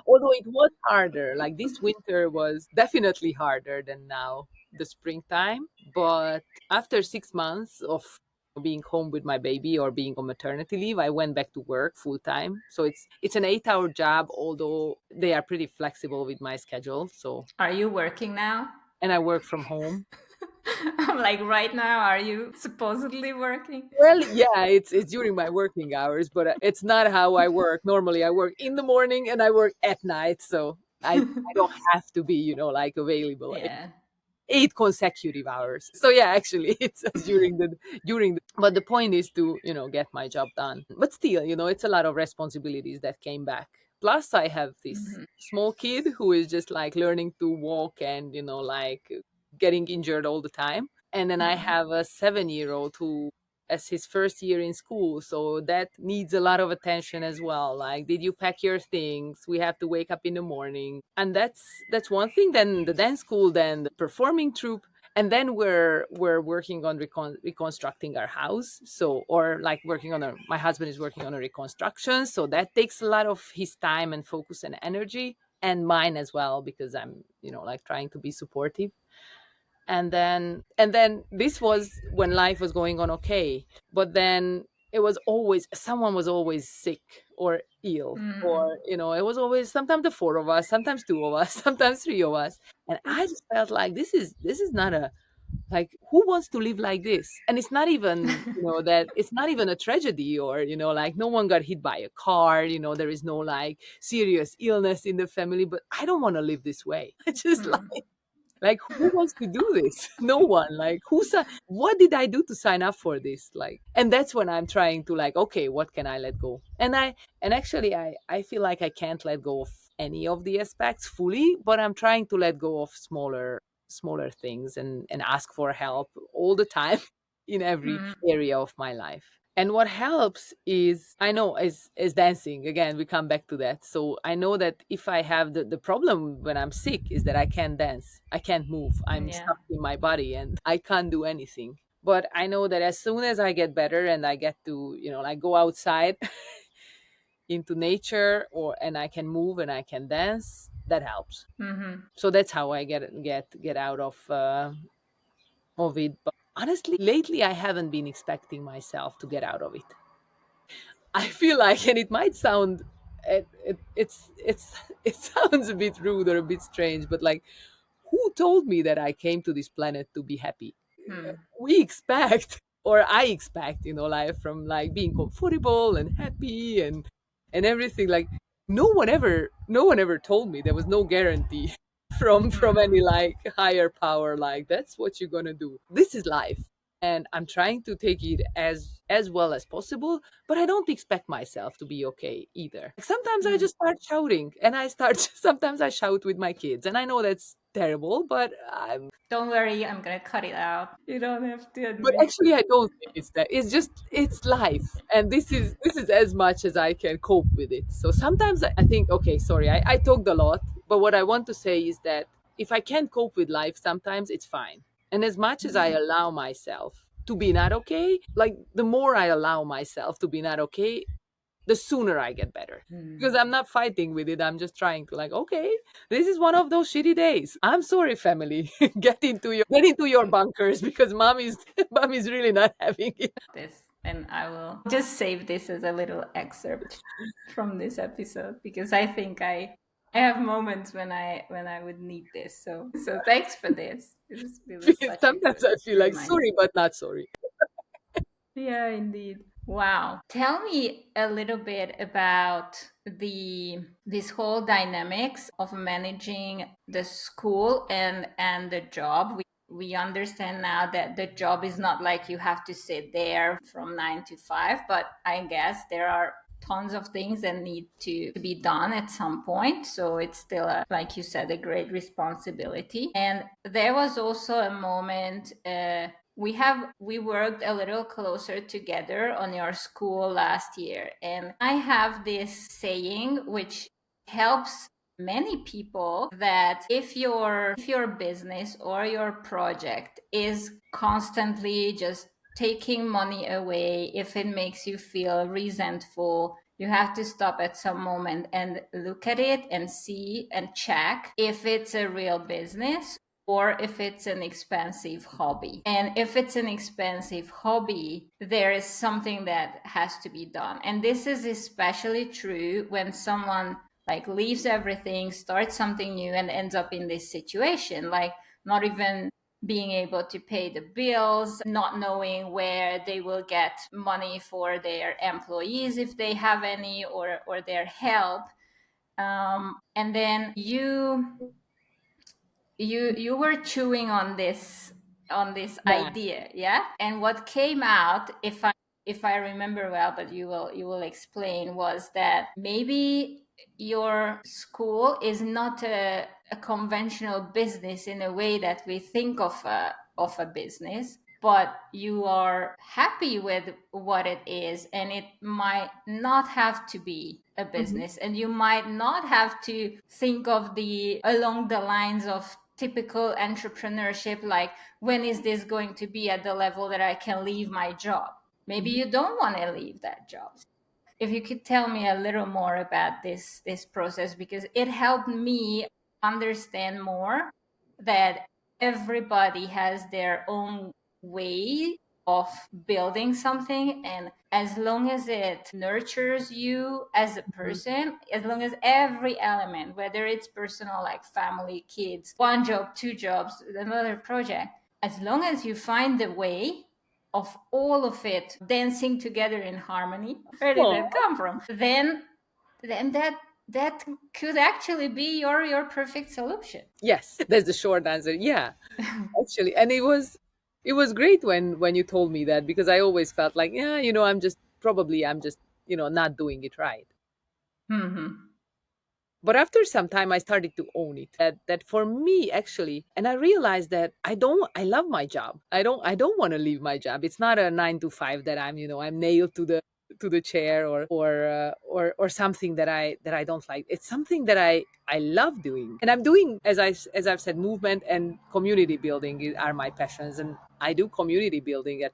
although it was harder. Like, this winter was definitely harder than now, the springtime. But after 6 months of being home with my baby, or being on maternity leave, I went back to work full time. So it's an 8-hour job, although they are pretty flexible with my schedule. So, Are you working now? and I work from home. I'm like, right now, are you supposedly working? Well, yeah, it's during my working hours, but it's not how I work. Normally, I work in the morning and I work at night, so I don't have to be, like, available Yeah. 8 consecutive hours. So yeah, actually, it's during the. But the point is to get my job done. But still, it's a lot of responsibilities that came back. Plus, I have this Mhm. small kid who is just like learning to walk, and like getting injured all the time. And then I Mhm. have a 7-year-old who, as his first year in school, so that needs a lot of attention as well. Like, did you pack your things? We have to wake up in the morning, and that's one thing. Then the dance school, then the performing troupe, and then we're working on reconstructing our house. So, or like, my husband is working on a reconstruction, so that takes a lot of his time and focus and energy, and mine as well, because I'm like trying to be supportive. And then this was when life was going on okay. But then it was always someone was always sick or ill, Mm. or it was always sometimes the four of us, sometimes two of us, sometimes three of us. And I just felt like this is not a, like, who wants to live like this? And it's not even, that it's not even a tragedy, or like, no one got hit by a car, there is no like serious illness in the family, but I don't want to live this way. I just Mm. like, who wants to do this? No one. Like, what did I do to sign up for this? Like, and that's when I'm trying to, like, okay, what can I let go? And actually, I feel like I can't let go of any of the aspects fully, but I'm trying to let go of smaller things, and ask for help all the time in every Mm. area of my life. And what helps is, I know, is dancing. Again, we come back to that. So I know that if I have the problem when I'm sick is that I can't dance, I can't move, I'm Yeah. stuck in my body and I can't do anything. But I know that as soon as I get better and I get to, like, go outside into nature, and I can move and I can dance, that helps. Mm-hmm. So that's how I get out of it. But honestly, lately I haven't been expecting myself to get out of it. I feel like, and it might sound, it sounds a bit rude or a bit strange, but like, who told me that I came to this planet to be happy? Mm. We expect, or I expect, like, from like being comfortable and happy and everything. Like, no one ever told me. There was no guarantee from Mm. any like higher power, like, that's what you're gonna do. This is life, and I'm trying to take it as well as possible, but I don't expect myself to be okay either. Like, sometimes I Mm. just start shouting, and I start sometimes I shout with my kids, and I know that's terrible, but Don't worry, I'm gonna cut it out. You don't have to but admit. actually I don't think it's that. It's just, it's life, and this is as much as I can cope with it. So sometimes I think, okay, sorry, I talked a lot, but what I want to say is that if I can't cope with life, sometimes it's fine. And as much as I allow myself to be not okay, like, the more I allow myself to be not okay, the sooner I get better. Because Mm. I'm not fighting with it. I'm just trying to, like, okay, this is one of those shitty days. I'm sorry, family. Get into your bunkers, because mom is really not having it. This, and I will just save this as a little excerpt from this episode because I think I have moments when I would need this. So thanks for this. It was such a Sometimes good I feel like reminder. sorry, but not sorry. Yeah, indeed. Wow. Tell me a little bit about this whole dynamics of managing the school and the job. We understand now that the job is not like you have to sit there from 9 to 5, but I guess there are tons of things that need to be done at some point. So it's still, like you said, a great responsibility. And there was also a moment. We worked a little closer together on your school last year, and I have this saying which helps many people, that if your business or your project is constantly just taking money away, if it makes you feel resentful, you have to stop at some moment and look at it and see and check if it's a real business or if it's an expensive hobby. And if it's an expensive hobby, there is something that has to be done. And this is especially true when someone like leaves everything, starts something new, and ends up in this situation, like not even being able to pay the bills, not knowing where they will get money for their employees if they have any, or their help. And then you were chewing on this Yeah. idea, yeah, and what came out, if I remember well, but you will explain, was that maybe your school is not a conventional business in a way that we think of a business, but you are happy with what it is, and it might not have to be a Hmm. business, and you might not have to think of the along the lines of typical entrepreneurship, like when is this going to be at the level that I can leave my job. Maybe Hmm. you don't want to leave that job. If you could tell me a little more about this process, because it helped me understand more that everybody has their own way, of building something. And as long as it nurtures you as a Mhm. person, as long as every element, whether it's personal, like family, kids, one job, two jobs, another project, as long as you find the way of all of it dancing together in harmony, where did Oh, that come from? Then that could actually be your perfect solution. yes, that's the short answer. Yeah, actually, and it was great when you told me that, because I always felt like, yeah, I'm just not doing it right. Hmm. But after some time I started to own it, that for me, actually, and I realized that I love my job. I don't want to leave my job. It's not a 9 to 5 that I'm nailed to the chair, or something that I don't like. It's something that I love doing. And I'm doing, as I've said, movement and community building are my passions, and I do community building at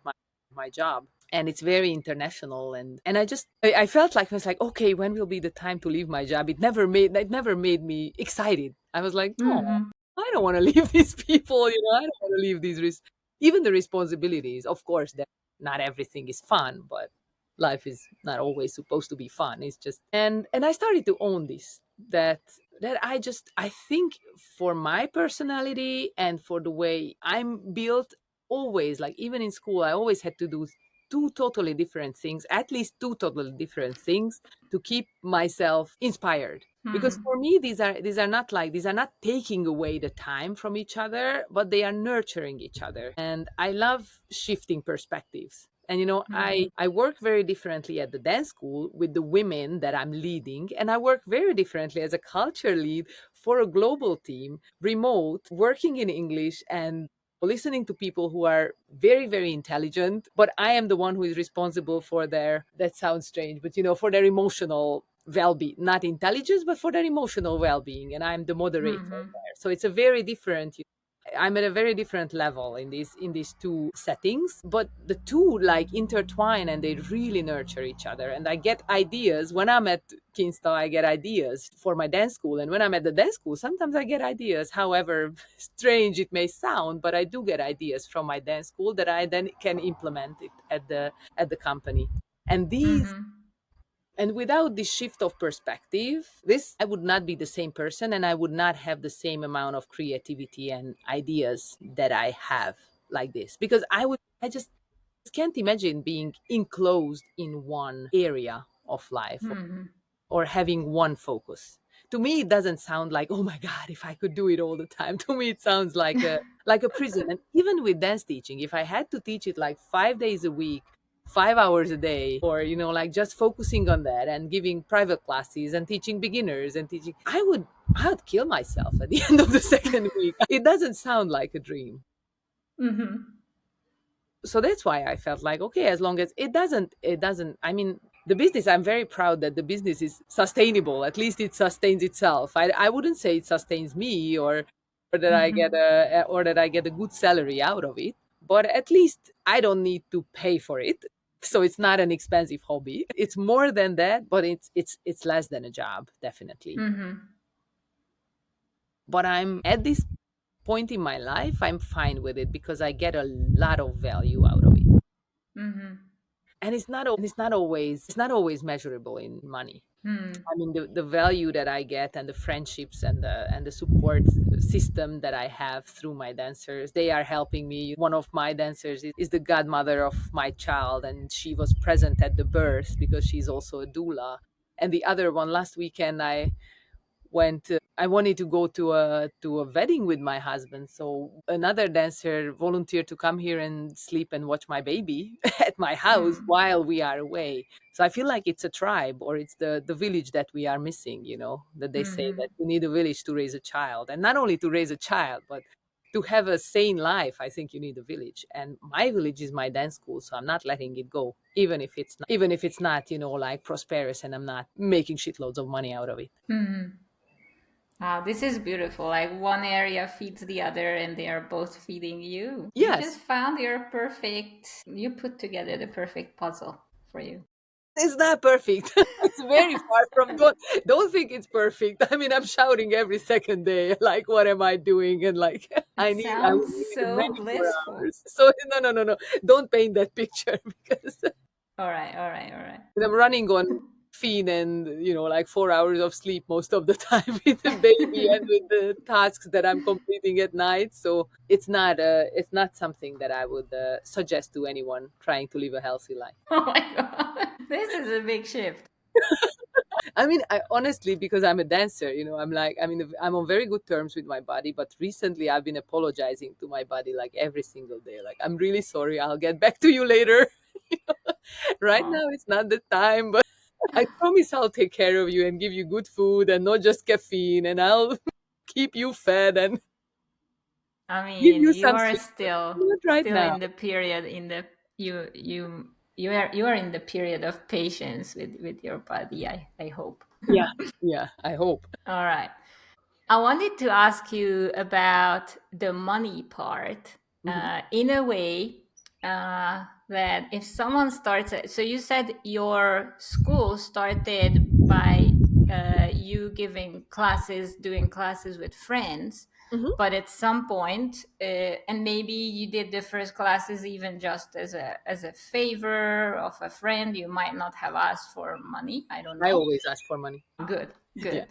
my job, and it's very international. And I felt like, I was like, okay, when will be the time to leave my job? It never made me excited. I was like, no, Hmm. I don't want to leave these people. I don't want to leave even the responsibilities. Of course, that not everything is fun, but life is not always supposed to be fun. It's just, and I started to own this, that I think, for my personality and for the way I'm built, always, like, even in school, I always had to do two totally different things, at least two totally different things, to keep myself inspired. Because Hmm. for me, these are not taking away the time from each other, but they are nurturing each other. And I love shifting perspectives. And Hmm. I work very differently at the dance school with the women that I'm leading, and I work very differently as a culture lead for a global team, remote, working in English, and listening to people who are very, very intelligent, but I am the one who is responsible for their, that sounds strange, but for their emotional well-being, not intelligence, but for their emotional well-being. And I'm the moderator Hmm. there. So it's a very different, I'm at a very different level in these two settings, but the two, like, intertwine, and they really nurture each other. And I get ideas when I'm at Kinsta. I get ideas for my dance school, and when I'm at the dance school, sometimes I get ideas. However strange it may sound, but I do get ideas from my dance school that I then can implement it at the company. And these Hmm. and without this shift of perspective, this I would not be the same person, and I would not have the same amount of creativity and ideas that I have, like this. Because I just can't imagine being enclosed in one area of life, Hmm. or having one focus. To me, it doesn't sound like, oh my God, if I could do it all the time. To me, it sounds like a prison. And even with dance teaching, if I had to teach it like 5 days a week, 5 hours a day, or like just focusing on that and giving private classes and teaching beginners and teaching, I would kill myself at the end of the second week. It doesn't sound like a dream. Hmm. So that's why I felt like, okay, as long as it doesn't, I mean, the business, I'm very proud that the business is sustainable. At least it sustains itself. I wouldn't say it sustains me, or that I get Hmm. a good salary out of it, but at least I don't need to pay for it. So it's not an expensive hobby. It's more than that, but it's less than a job, definitely. Hmm. But I'm at this point in my life, I'm fine with it, because I get a lot of value out of it. Hmm. And it's not always measurable in money. I mean, the value that I get, and the friendships, and the support system that I have through my dancers, they are helping me. One of my dancers is the godmother of my child, and she was present at the birth because she's also a doula. And the other one, last weekend, I wanted to go to a wedding with my husband. So another dancer volunteered to come here and sleep and watch my baby at my house Hmm. while we are away. So I feel like it's a tribe, or it's the village that we are missing, that they say that Hmm. you need a village to raise a child. And not only to raise a child, but to have a sane life, I think you need a village. And my village is my dance school, so I'm not letting it go, even if it's not, like, prosperous, and I'm not making shitloads of money out of it. Hmm. Wow, this is beautiful. Like one area feeds the other and they are both feeding you. You just Yes, found you put together the perfect puzzle for you. it's not perfect. it's very far from, don't think it's perfect. I mean, I'm shouting every second day, like, what am I doing? And like, It I sounds would need so many more blissful. hours. So no, no, no, no. Don't paint that picture because All right, all right, all right. I'm running on caffeine and, like 4 hours of sleep most of the time with the baby and with the tasks that I'm completing at night. So it's not something that I would suggest to anyone trying to live a healthy life. Oh my god. This is a big shift. I mean, I honestly, because I'm a dancer, I'm like, I mean, I'm on very good terms with my body, but recently I've been apologizing to my body like every single day. Like, I'm really sorry. I'll get back to you later. Right Oh. now, it's not the time, but I promise I'll take care of you and give you good food and not just caffeine, and I'll keep you fed and I give mean, you you some are sleep. still Not right still now. in the period in the you are in the period of patience with your body, I hope. Yeah, yeah, I hope. All right. I wanted to ask you about the money part, Mhm. in a way that if someone starts, so you said your school started by you giving classes, doing classes with friends, Mhm. but at some point, and maybe you did the first classes even just as a favor of a friend, you might not have asked for money. I don't I know. always ask for money. Good, Yeah. good.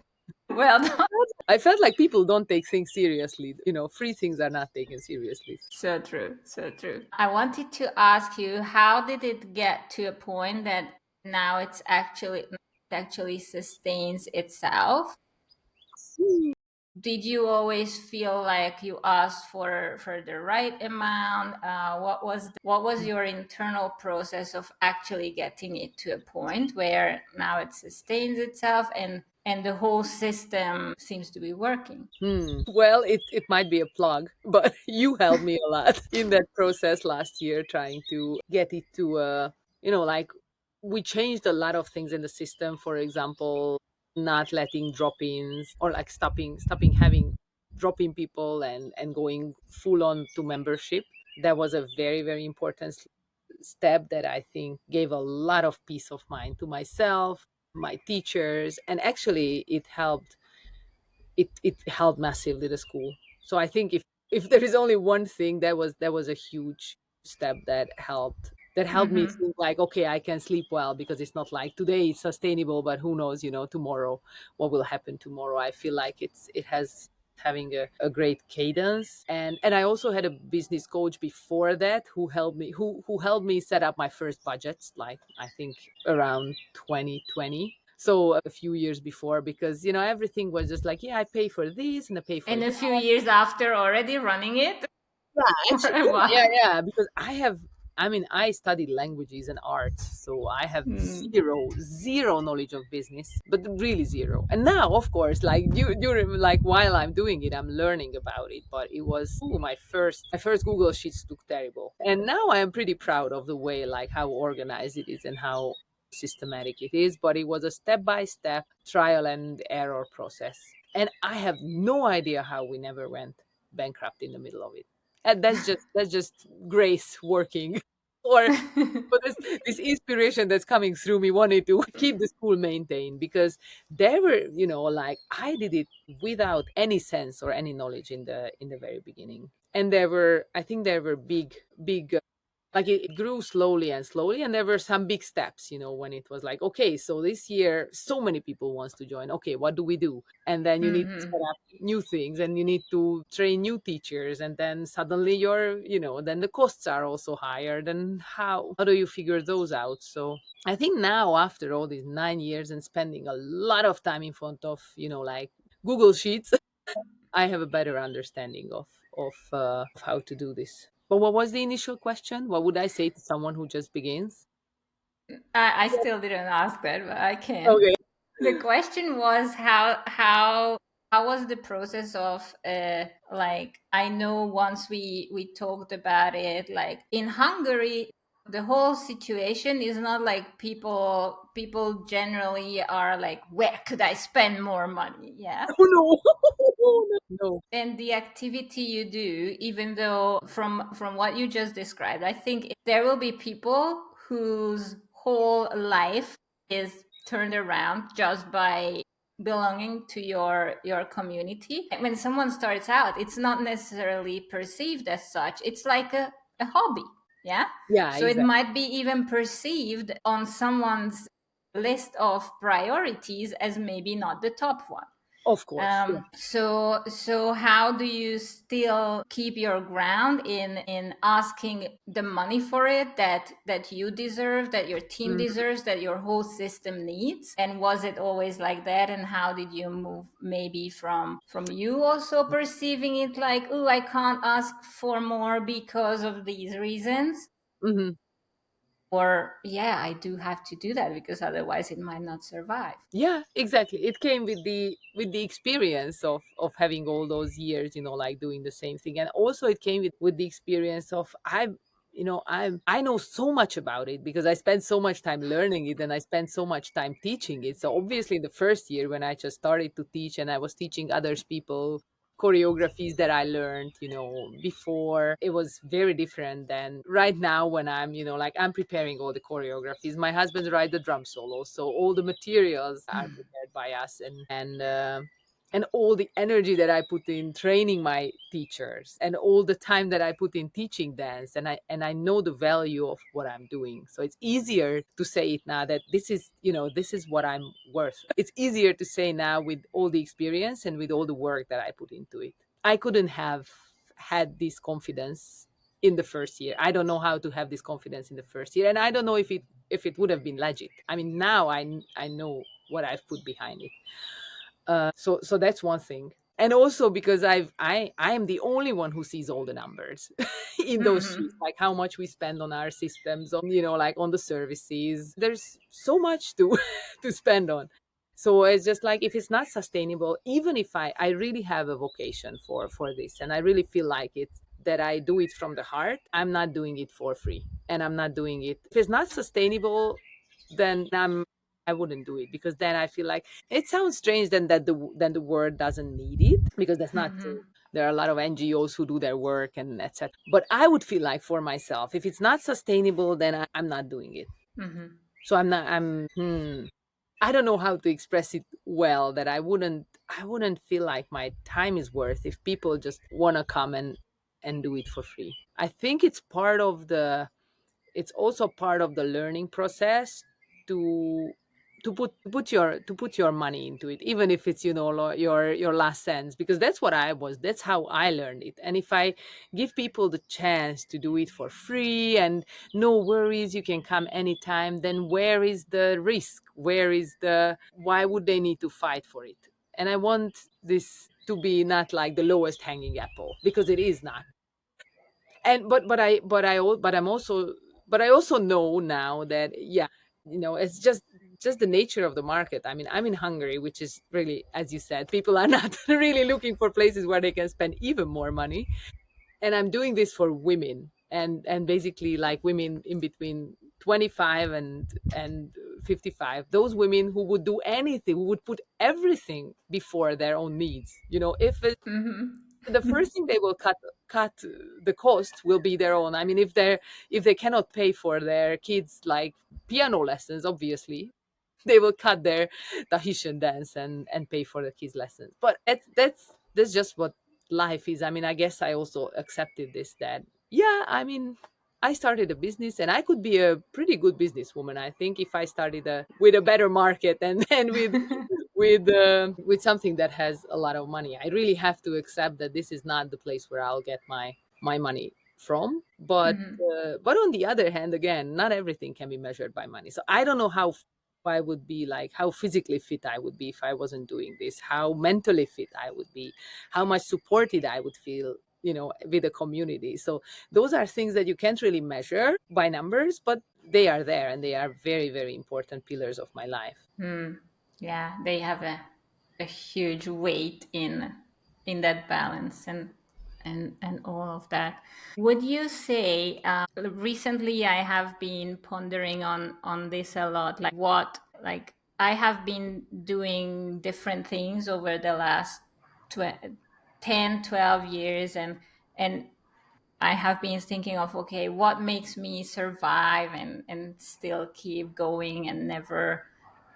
Well done. I felt like people don't take things seriously. Free things are not taken seriously. So true, so true. I wanted to ask you, how did it get to a point that now it actually sustains itself? Did you always feel like you asked for the right amount? What was your internal process of actually getting it to a point where now it sustains itself and the whole system seems to be working? Well, it might be a plug, but you helped me a lot in that process last year trying to get it to, like, we changed a lot of things in the system. For example, not letting drop-ins, or like stopping having drop-in people and going full on to membership. That was a very, very important step that I think gave a lot of peace of mind to myself, my teachers, and actually it helped massively the school. So I think if there is only one thing, that was a huge step that helped me Hmm. think like, okay, I can sleep well, because it's not like today it's sustainable, but who knows, tomorrow, what will happen tomorrow. I feel like it has having a great cadence. And I also had a business coach before that who helped me set up my first budgets, like I think around 2020, so a few years before, because everything was just like, yeah, I pay for this and I pay for And a that. few years after already running it? Yeah, Or actually, yeah, what? yeah, because I studied languages and arts, so I have Hmm. zero knowledge of business, but really zero. And now, of course, like during, like, while I'm doing it, I'm learning about it. But it was, my first Google Sheets looked terrible, and now I am pretty proud of the way, like, how organized it is and how systematic it is. But it was a step by step trial and error process, and I have no idea how we never went bankrupt in the middle of it. And that's just grace working, or this inspiration that's coming through me wanting to keep the school maintained, because there were, like, I did it without any sense or any knowledge in the very beginning. And I think there were big, like, it grew slowly and slowly, and there were some big steps, when it was like, okay, so this year so many people wants to join. Okay, what do we do? And then you need to set Hmm. up new things, and you need to train new teachers, and then suddenly then the costs are also higher. Then how do you figure those out? So I think now, after all these 9 years and spending a lot of time in front of, like, Google Sheets, I have a better understanding of how to do this. But what was the initial question? What would I say to someone who just begins? I still didn't ask that, but I can. Okay. The question was how was the process of like, I know once we talked about it, like in Hungary the whole situation is not like people generally are like, where could I spend more money? Yeah. Oh no. Oh, no. And the activity you do, even though from what you just described, I think there will be people whose whole life is turned around just by belonging to your community. When someone starts out, it's not necessarily perceived as such. It's like a hobby. Yeah. Yeah, So it exactly. might be even perceived on someone's list of priorities as maybe not the top one. Of course. Yeah. So how do you still keep your ground in asking the money for it that you deserve, that your team Mhm. deserves, that your whole system needs? And was it always like that? And how did you move maybe from you also perceiving it like, oh, I can't ask for more because of these reasons? Mhm. Or yeah, I do have to do that because otherwise it might not survive. Yeah, exactly. It came with the experience of having all those years, like doing the same thing. And also it came with the experience of I know so much about it because I spent so much time learning it and I spent so much time teaching it. So obviously the first year when I just started to teach and I was teaching others people choreographies that I learned, before, it was very different than right now when I'm, like I'm preparing all the choreographies. My husband write the drum solo, so all the materials are prepared by us, and all the energy that I put in training my teachers and all the time that I put in teaching dance, and I know the value of what I'm doing. So it's easier to say it now that this is what I'm worth. It's easier to say now with all the experience and with all the work that I put into it. I couldn't have had this confidence in the first year. I don't know how to have this confidence in the first year, and I don't know if it would have been legit. I mean, now I know what I've put behind it. So that's one thing. And also because I am the only one who sees all the numbers in those sheets, Hmm. like how much we spend on our systems, on like on the services. There's so much to to spend on. So it's just like, if it's not sustainable, even if I really have a vocation for this and I really feel like it, that I do it from the heart, I'm not doing it for free, and I'm not doing it if it's not sustainable. Then I wouldn't do it, because then I feel like it sounds strange then that the world doesn't need it, because that's not true. Hmm. There are a lot of NGOs who do their work and etc. But I would feel like, for myself, if it's not sustainable, then I'm not doing it. Hmm. So I'm not. I don't know how to express it well, that I wouldn't feel like my time is worth if people just want to come and do it for free. I think it's also part of the learning process to to put your money into it, even if it's your last cents, because that's how I learned it. And if I give people the chance to do it for free and no worries, you can come anytime, then where is the risk? Why would they need to fight for it? And I want this to be not like the lowest hanging apple, because it is not. And but I also know now that, yeah, it's just the nature of the market. I mean, I'm in Hungary, which is really, as you said, people are not really looking for places where they can spend even more money. And I'm doing this for women, and basically like women in between 25 and 55, those women who would do anything, who would put everything before their own needs. If Hmm. the first thing they will cut the cost will be their own. I mean, if they cannot pay for their kids like piano lessons, obviously they will cut their Tahitian dance and pay for the kids lessons. But that's just what life is. I mean, I guess I also accepted this, that, yeah, I mean, I started a business and I could be a pretty good businesswoman, I think, if I started with a better market, and with something that has a lot of money. I really have to accept that this is not the place where I'll get my money from. Hmm. But on the other hand, again, not everything can be measured by money. So I don't know I would be, like, how physically fit I would be if I wasn't doing this, how mentally fit I would be, how much supported I would feel, with the community. So those are things that you can't really measure by numbers, but they are there, and they are very, very important pillars of my life. Hmm. Yeah, they have a huge weight in that balance and all of that. Would you say recently I have been pondering on this a lot, like I have been doing different things over the last 10, 12 years, and I have been thinking of, okay, what makes me survive and still keep going and never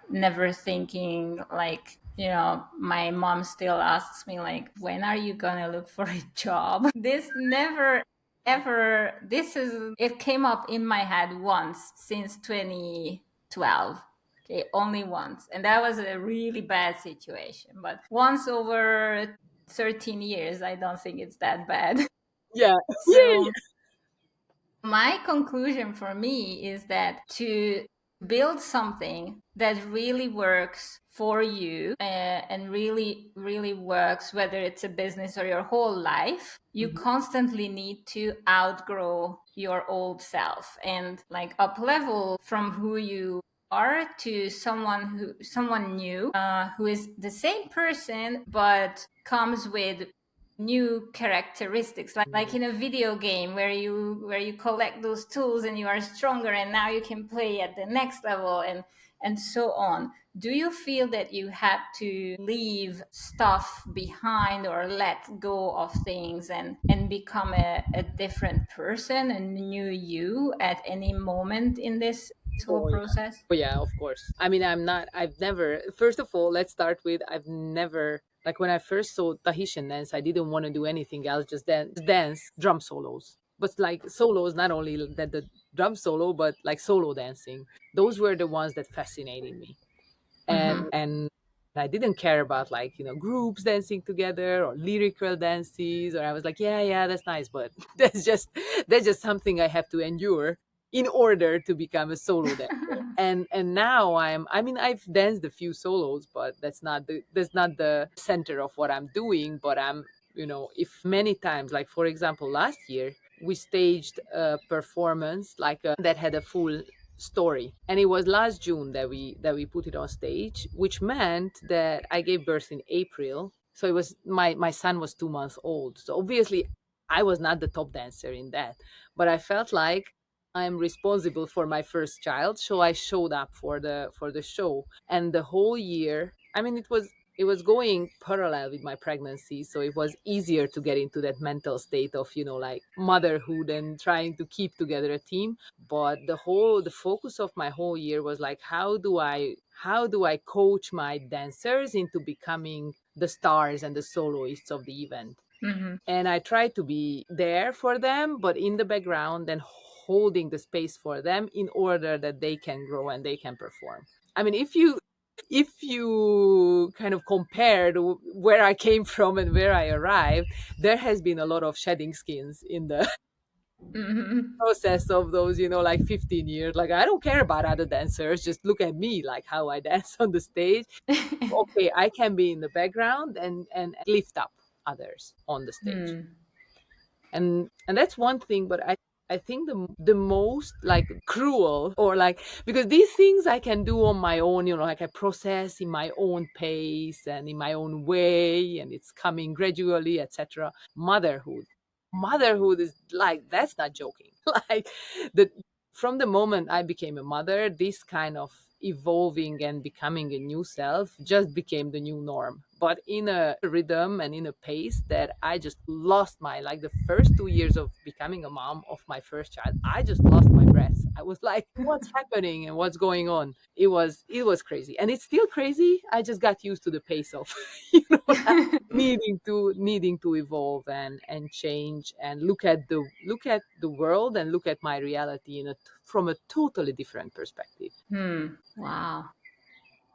never thinking like, my mom still asks me like, when are you gonna look for a job? This never ever, it came up in my head once since 2012. Okay, only once. And that was a really bad situation. But once over 13 years, I don't think it's that bad. Yeah. So my conclusion for me is that to build something that really works for you, and really really works, whether it's a business or your whole life, you Mhm. constantly need to outgrow your old self and like up level from who you are to someone new, who is the same person but comes with new characteristics, like in a video game where you collect those tools and you are stronger and now you can play at the next level, and so on. Do you feel that you have to leave stuff behind or let go of things and become a different person, a new you, at any moment in this whole Oh yeah. process? Oh yeah, of course. I mean, I've never, first of all, let's start with, I've never, like when I first saw Tahitian dance, I didn't want to do anything else, just dance drum solos. But like solos, not only that the drum solo, but like solo dancing. Those were the ones that fascinated me. Mm-hmm. And I didn't care about like, groups dancing together or lyrical dances, or I was like, yeah, yeah, that's nice, but that's just something I have to endure in order to become a solo dancer. And now I mean, I've danced a few solos, but that's not the center of what I'm doing. But if many times, like for example last year we staged a performance like that had a full story, and it was last June that we put it on stage, which meant that I gave birth in April. So it was my son was 2 months old, so obviously I was not the top dancer in that, but I felt like I'm responsible for my first child, so I showed up for the show. And the whole year, I mean, it was going parallel with my pregnancy, so it was easier to get into that mental state of like motherhood and trying to keep together a team. But the focus of my whole year was like, how do I coach my dancers into becoming the stars and the soloists of the event. Mm-hmm. And I try to be there for them, but in the background and holding the space for them in order that they can grow and they can perform. I mean, if you kind of compared where I came from and where I arrived, there has been a lot of shedding skins in the Mm-hmm. process of those, like 15 years. Like, I don't care about other dancers, just look at me, like how I dance on the stage. Okay, I can be in the background and lift up others on the stage. Hmm. And that's one thing. But I think the most like cruel, or like, because these things I can do on my own, like I process in my own pace and in my own way, and it's coming gradually, etc. Motherhood is like, that's not joking. Like, the from the moment I became a mother, this kind of evolving and becoming a new self just became the new norm, but in a rhythm and in a pace that I just lost my, like, the first 2 years of becoming a mom of my first child, I just lost my breath. I was like, what's happening and what's going on? It was crazy, and it's still crazy. I just got used to the pace of like, needing to evolve and change and look at the world and look at my reality from a totally different perspective. Hmm. Wow.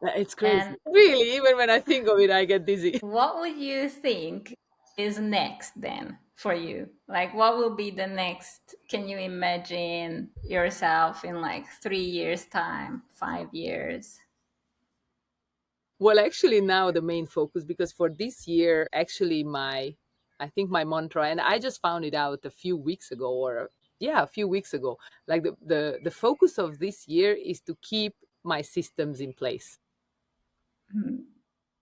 It's And crazy, really. Even when I think of it, I get dizzy. what would you think is next then for you? Like, what will be the next? Can you imagine yourself in like 3 years' time, 5 years? Well, actually, now the main focus, because for this year, actually, I think my mantra, and I just found it out a few weeks ago, or yeah, a few weeks ago. Like, the focus of this year is to keep my systems in place, Hmm.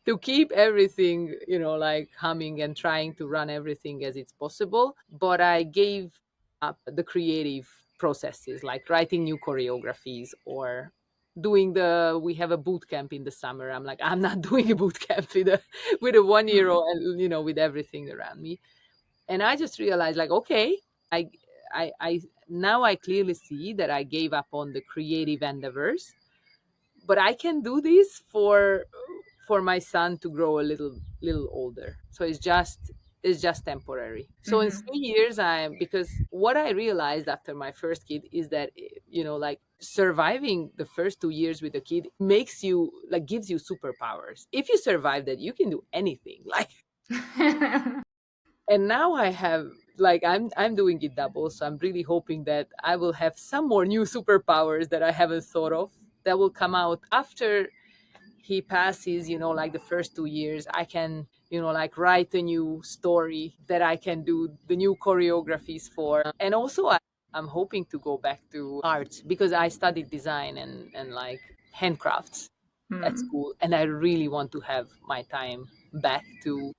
to keep everything, like humming and trying to run everything as it's possible. But I gave up the creative processes, like writing new choreographies or we have a boot camp in the summer. I'm like, I'm not doing a boot camp with a 1 year Hmm. old, and with everything around me. And I just realized, like, okay, I I now I clearly see that I gave up on the creative endeavors, but I can do this for my son to grow a little older. So it's just temporary. So in Hmm. 3 years, because what I realized after my first kid is that, like surviving the first 2 years with a kid makes you, like, gives you superpowers. If you survive that, you can do anything. Like, and now I have, like, I'm doing it double, so I'm really hoping that I will have some more new superpowers that I haven't thought of, that will come out after he passes, like the first 2 years. I can, like, write a new story that I can do the new choreographies for. And also, I'm hoping to go back to art, because I studied design and like handcrafts at Hmm. school, and I really want to have my time back to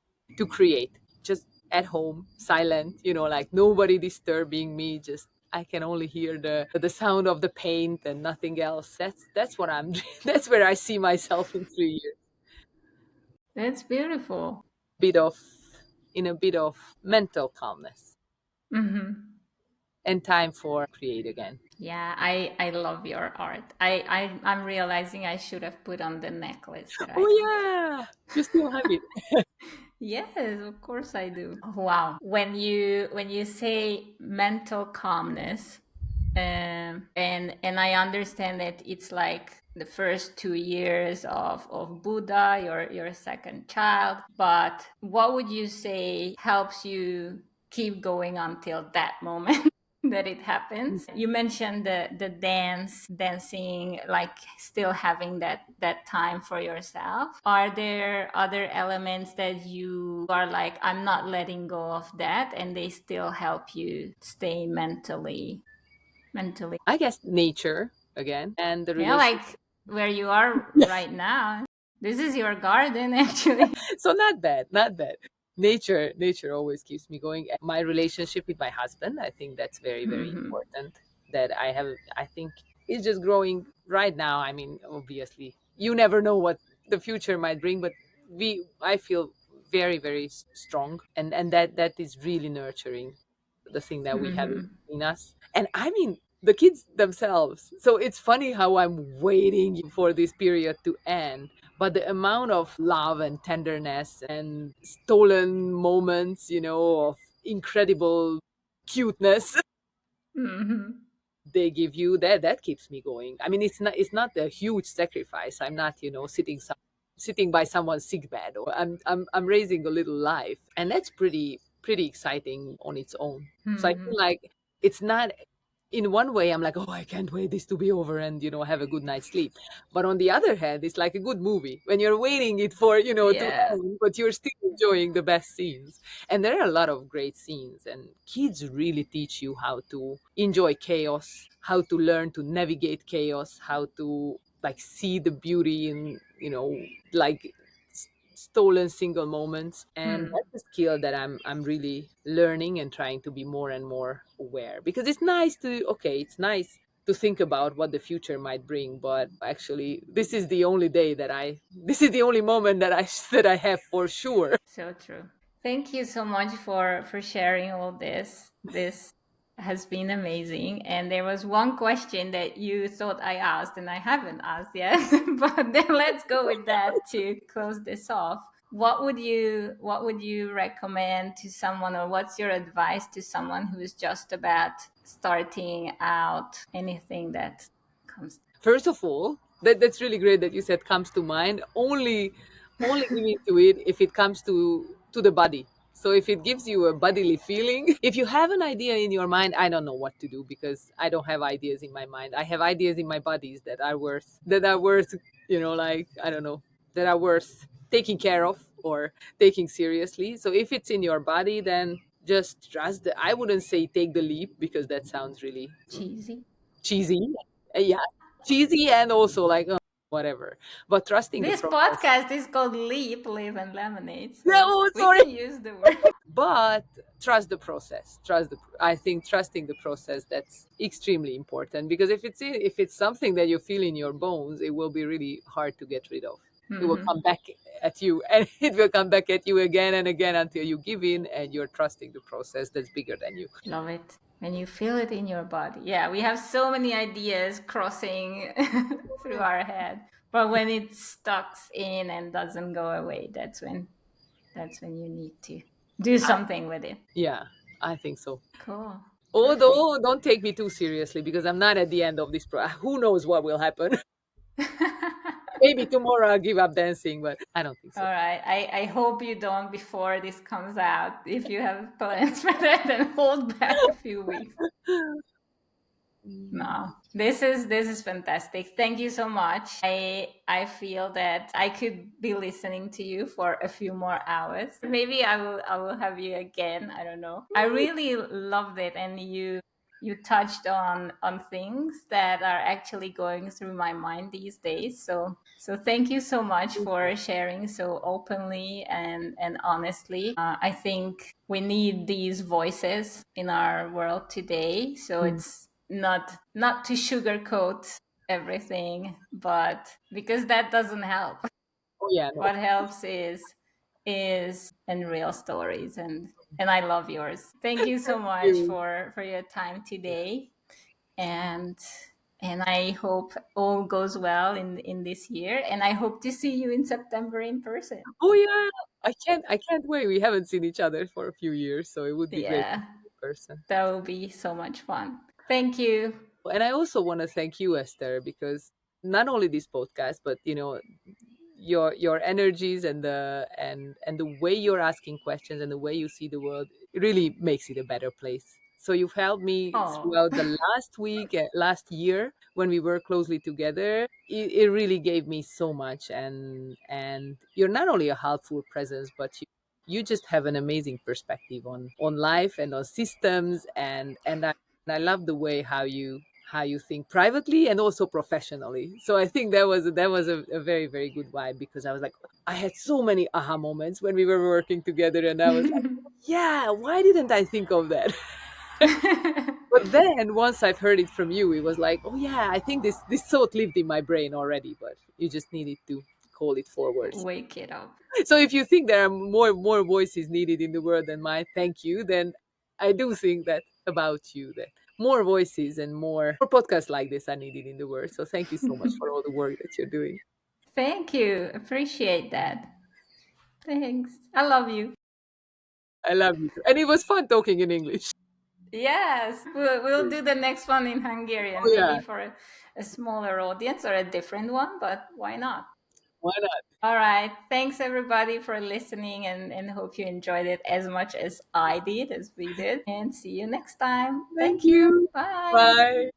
create, just at home, silent, like nobody disturbing me, just I can only hear the sound of the paint and nothing else. That's what I'm that's where I see myself in 3 years. That's beautiful. Bit of In a bit of mental calmness Hmm. and time for create again. Yeah, I love your art. I'm realizing I should have put on the necklace that Oh I got. yeah, you still have it. Yes, of course I do. Wow. When you say mental calmness, and I understand that it's like the first 2 years of Buddha, your second child. But what would you say helps you keep going until that moment that it happens? You mentioned the dancing, like still having that time for yourself. Are there other elements that you are like, I'm not letting go of that, and they still help you stay mentally? I guess nature again, and the Yeah, relationship. like where you are right now. This is your garden, actually. So not bad, not bad. Nature always keeps me going. My relationship with my husband, I think that's very, very Hmm. important, that I think is just growing right now. I mean, obviously you never know what the future might bring, but I feel very, very strong, and that is really nurturing, the thing that we have Hmm. in us. And I mean, the kids themselves. So it's funny how I'm waiting for this period to end, but the amount of love and tenderness and stolen moments, of incredible cuteness Hmm. they give you, that keeps me going. I mean, it's not a huge sacrifice. I'm not, sitting by someone's sick bed, or I'm raising a little life, and that's pretty exciting on its own. So I Hmm. feel like it's not, in one way I'm like, oh, I can't wait this to be over and, have a good night's sleep. But on the other hand, it's like a good movie when you're waiting it for, to Yeah. end, but you're still enjoying the best scenes. And there are a lot of great scenes, and kids really teach you how to enjoy chaos, how to learn to navigate chaos, how to, like, see the beauty in, like, stolen single moments. And Hmm. that's a skill that I'm really learning and trying to be more and more aware, because it's nice to think about what the future might bring, but actually this is the only moment that I that I have for sure. So true. Thank you so much for sharing all this. This has been amazing. And there was one question that you thought I asked and I haven't asked yet, but then let's go with that to close this off. What would you recommend to someone, or what's your advice to someone who's just about starting out? Anything that comes. First of all, that's really great that you said comes to mind. Only give into it if it comes to the body. So if it gives you a bodily feeling, if you have an idea in your mind, I don't know what to do, because I don't have ideas in my mind. I have ideas in my bodies that are worth, like, I don't know, that are worth taking care of or taking seriously. So if it's in your body, then just trust. I wouldn't say take the leap, because that sounds really Cheesy. cheesy. Yeah, cheesy, and also like, whatever. But trusting the This process. podcast is called Leap, Live, and Lemonade, Yeah, so oh, we sorry. can use the word. But trust the process. I think trusting the process, that's extremely important, because if it's something that you feel in your bones, it will be really hard to get rid of. It will Hmm. come back at you, and it will come back at you again and again until you give in and you're trusting the process that's bigger than you. Love it. When you feel it in your body. Yeah, we have so many ideas crossing through our head. But when it stucks in and doesn't go away, that's when you need to do I, something with it. yeah, I think so. Cool. Perfect. Although, don't take me too seriously because I'm not at the end of this. Who knows what will happen? Maybe tomorrow I'll give up dancing, but I don't think All so. right. I hope you don't before this comes out. If you have plans for that, then hold back a few weeks. No, this is fantastic. Thank you so much. I feel that I could be listening to you for a few more hours. Maybe I will have you again. I don't know. I really loved it, and you touched on things that are actually going through my mind these days. So thank you so much for sharing so openly and honestly. I think we need these voices in our world today. So Mm. it's not to sugarcoat everything, but because that doesn't help. Oh yeah, no. What helps is and real stories, and I love yours. Thank you so much You. for your time Yeah. today, and and I hope all goes well in this year, and I hope to see you in September in person. Oh yeah, I can't wait. We haven't seen each other for a few years, so it would be great to Yeah, see you in person. that will be so much fun. Thank you. And I also want to thank you, Esther, because not only this podcast, but your energies and the way you're asking questions and the way you see the world, it really makes it a better place. So you've helped me Oh, throughout the last week, last year when we worked closely together. It really gave me so much, and you're not only a helpful presence, but you just have an amazing perspective on life and on systems, and I love the way how you think privately and also professionally. So I think that was a very, very good vibe because I was like, I had so many aha moments when we were working together, and I was like, yeah, why didn't I think of that? But then once I've heard it from you, it was like, oh yeah, I think this thought lived in my brain already, but you just needed to call it forward. wake it up. So if you think there are more voices needed in the world than mine, thank you. Then I do think that about you, that more voices and more podcasts like this are needed in the world. So thank you so much for all the work that you're doing. Thank you. Appreciate that. Thanks. I love you. I love you too. And it was fun talking in English. Yes, we'll do the next one in Oh Hungarian, yeah, maybe for a smaller audience or a different one, but why not? why not? All right. Thanks everybody for listening, and hope you enjoyed it as much as I did, as we did. And see you next time. Thank Thank you. you. Bye. Bye.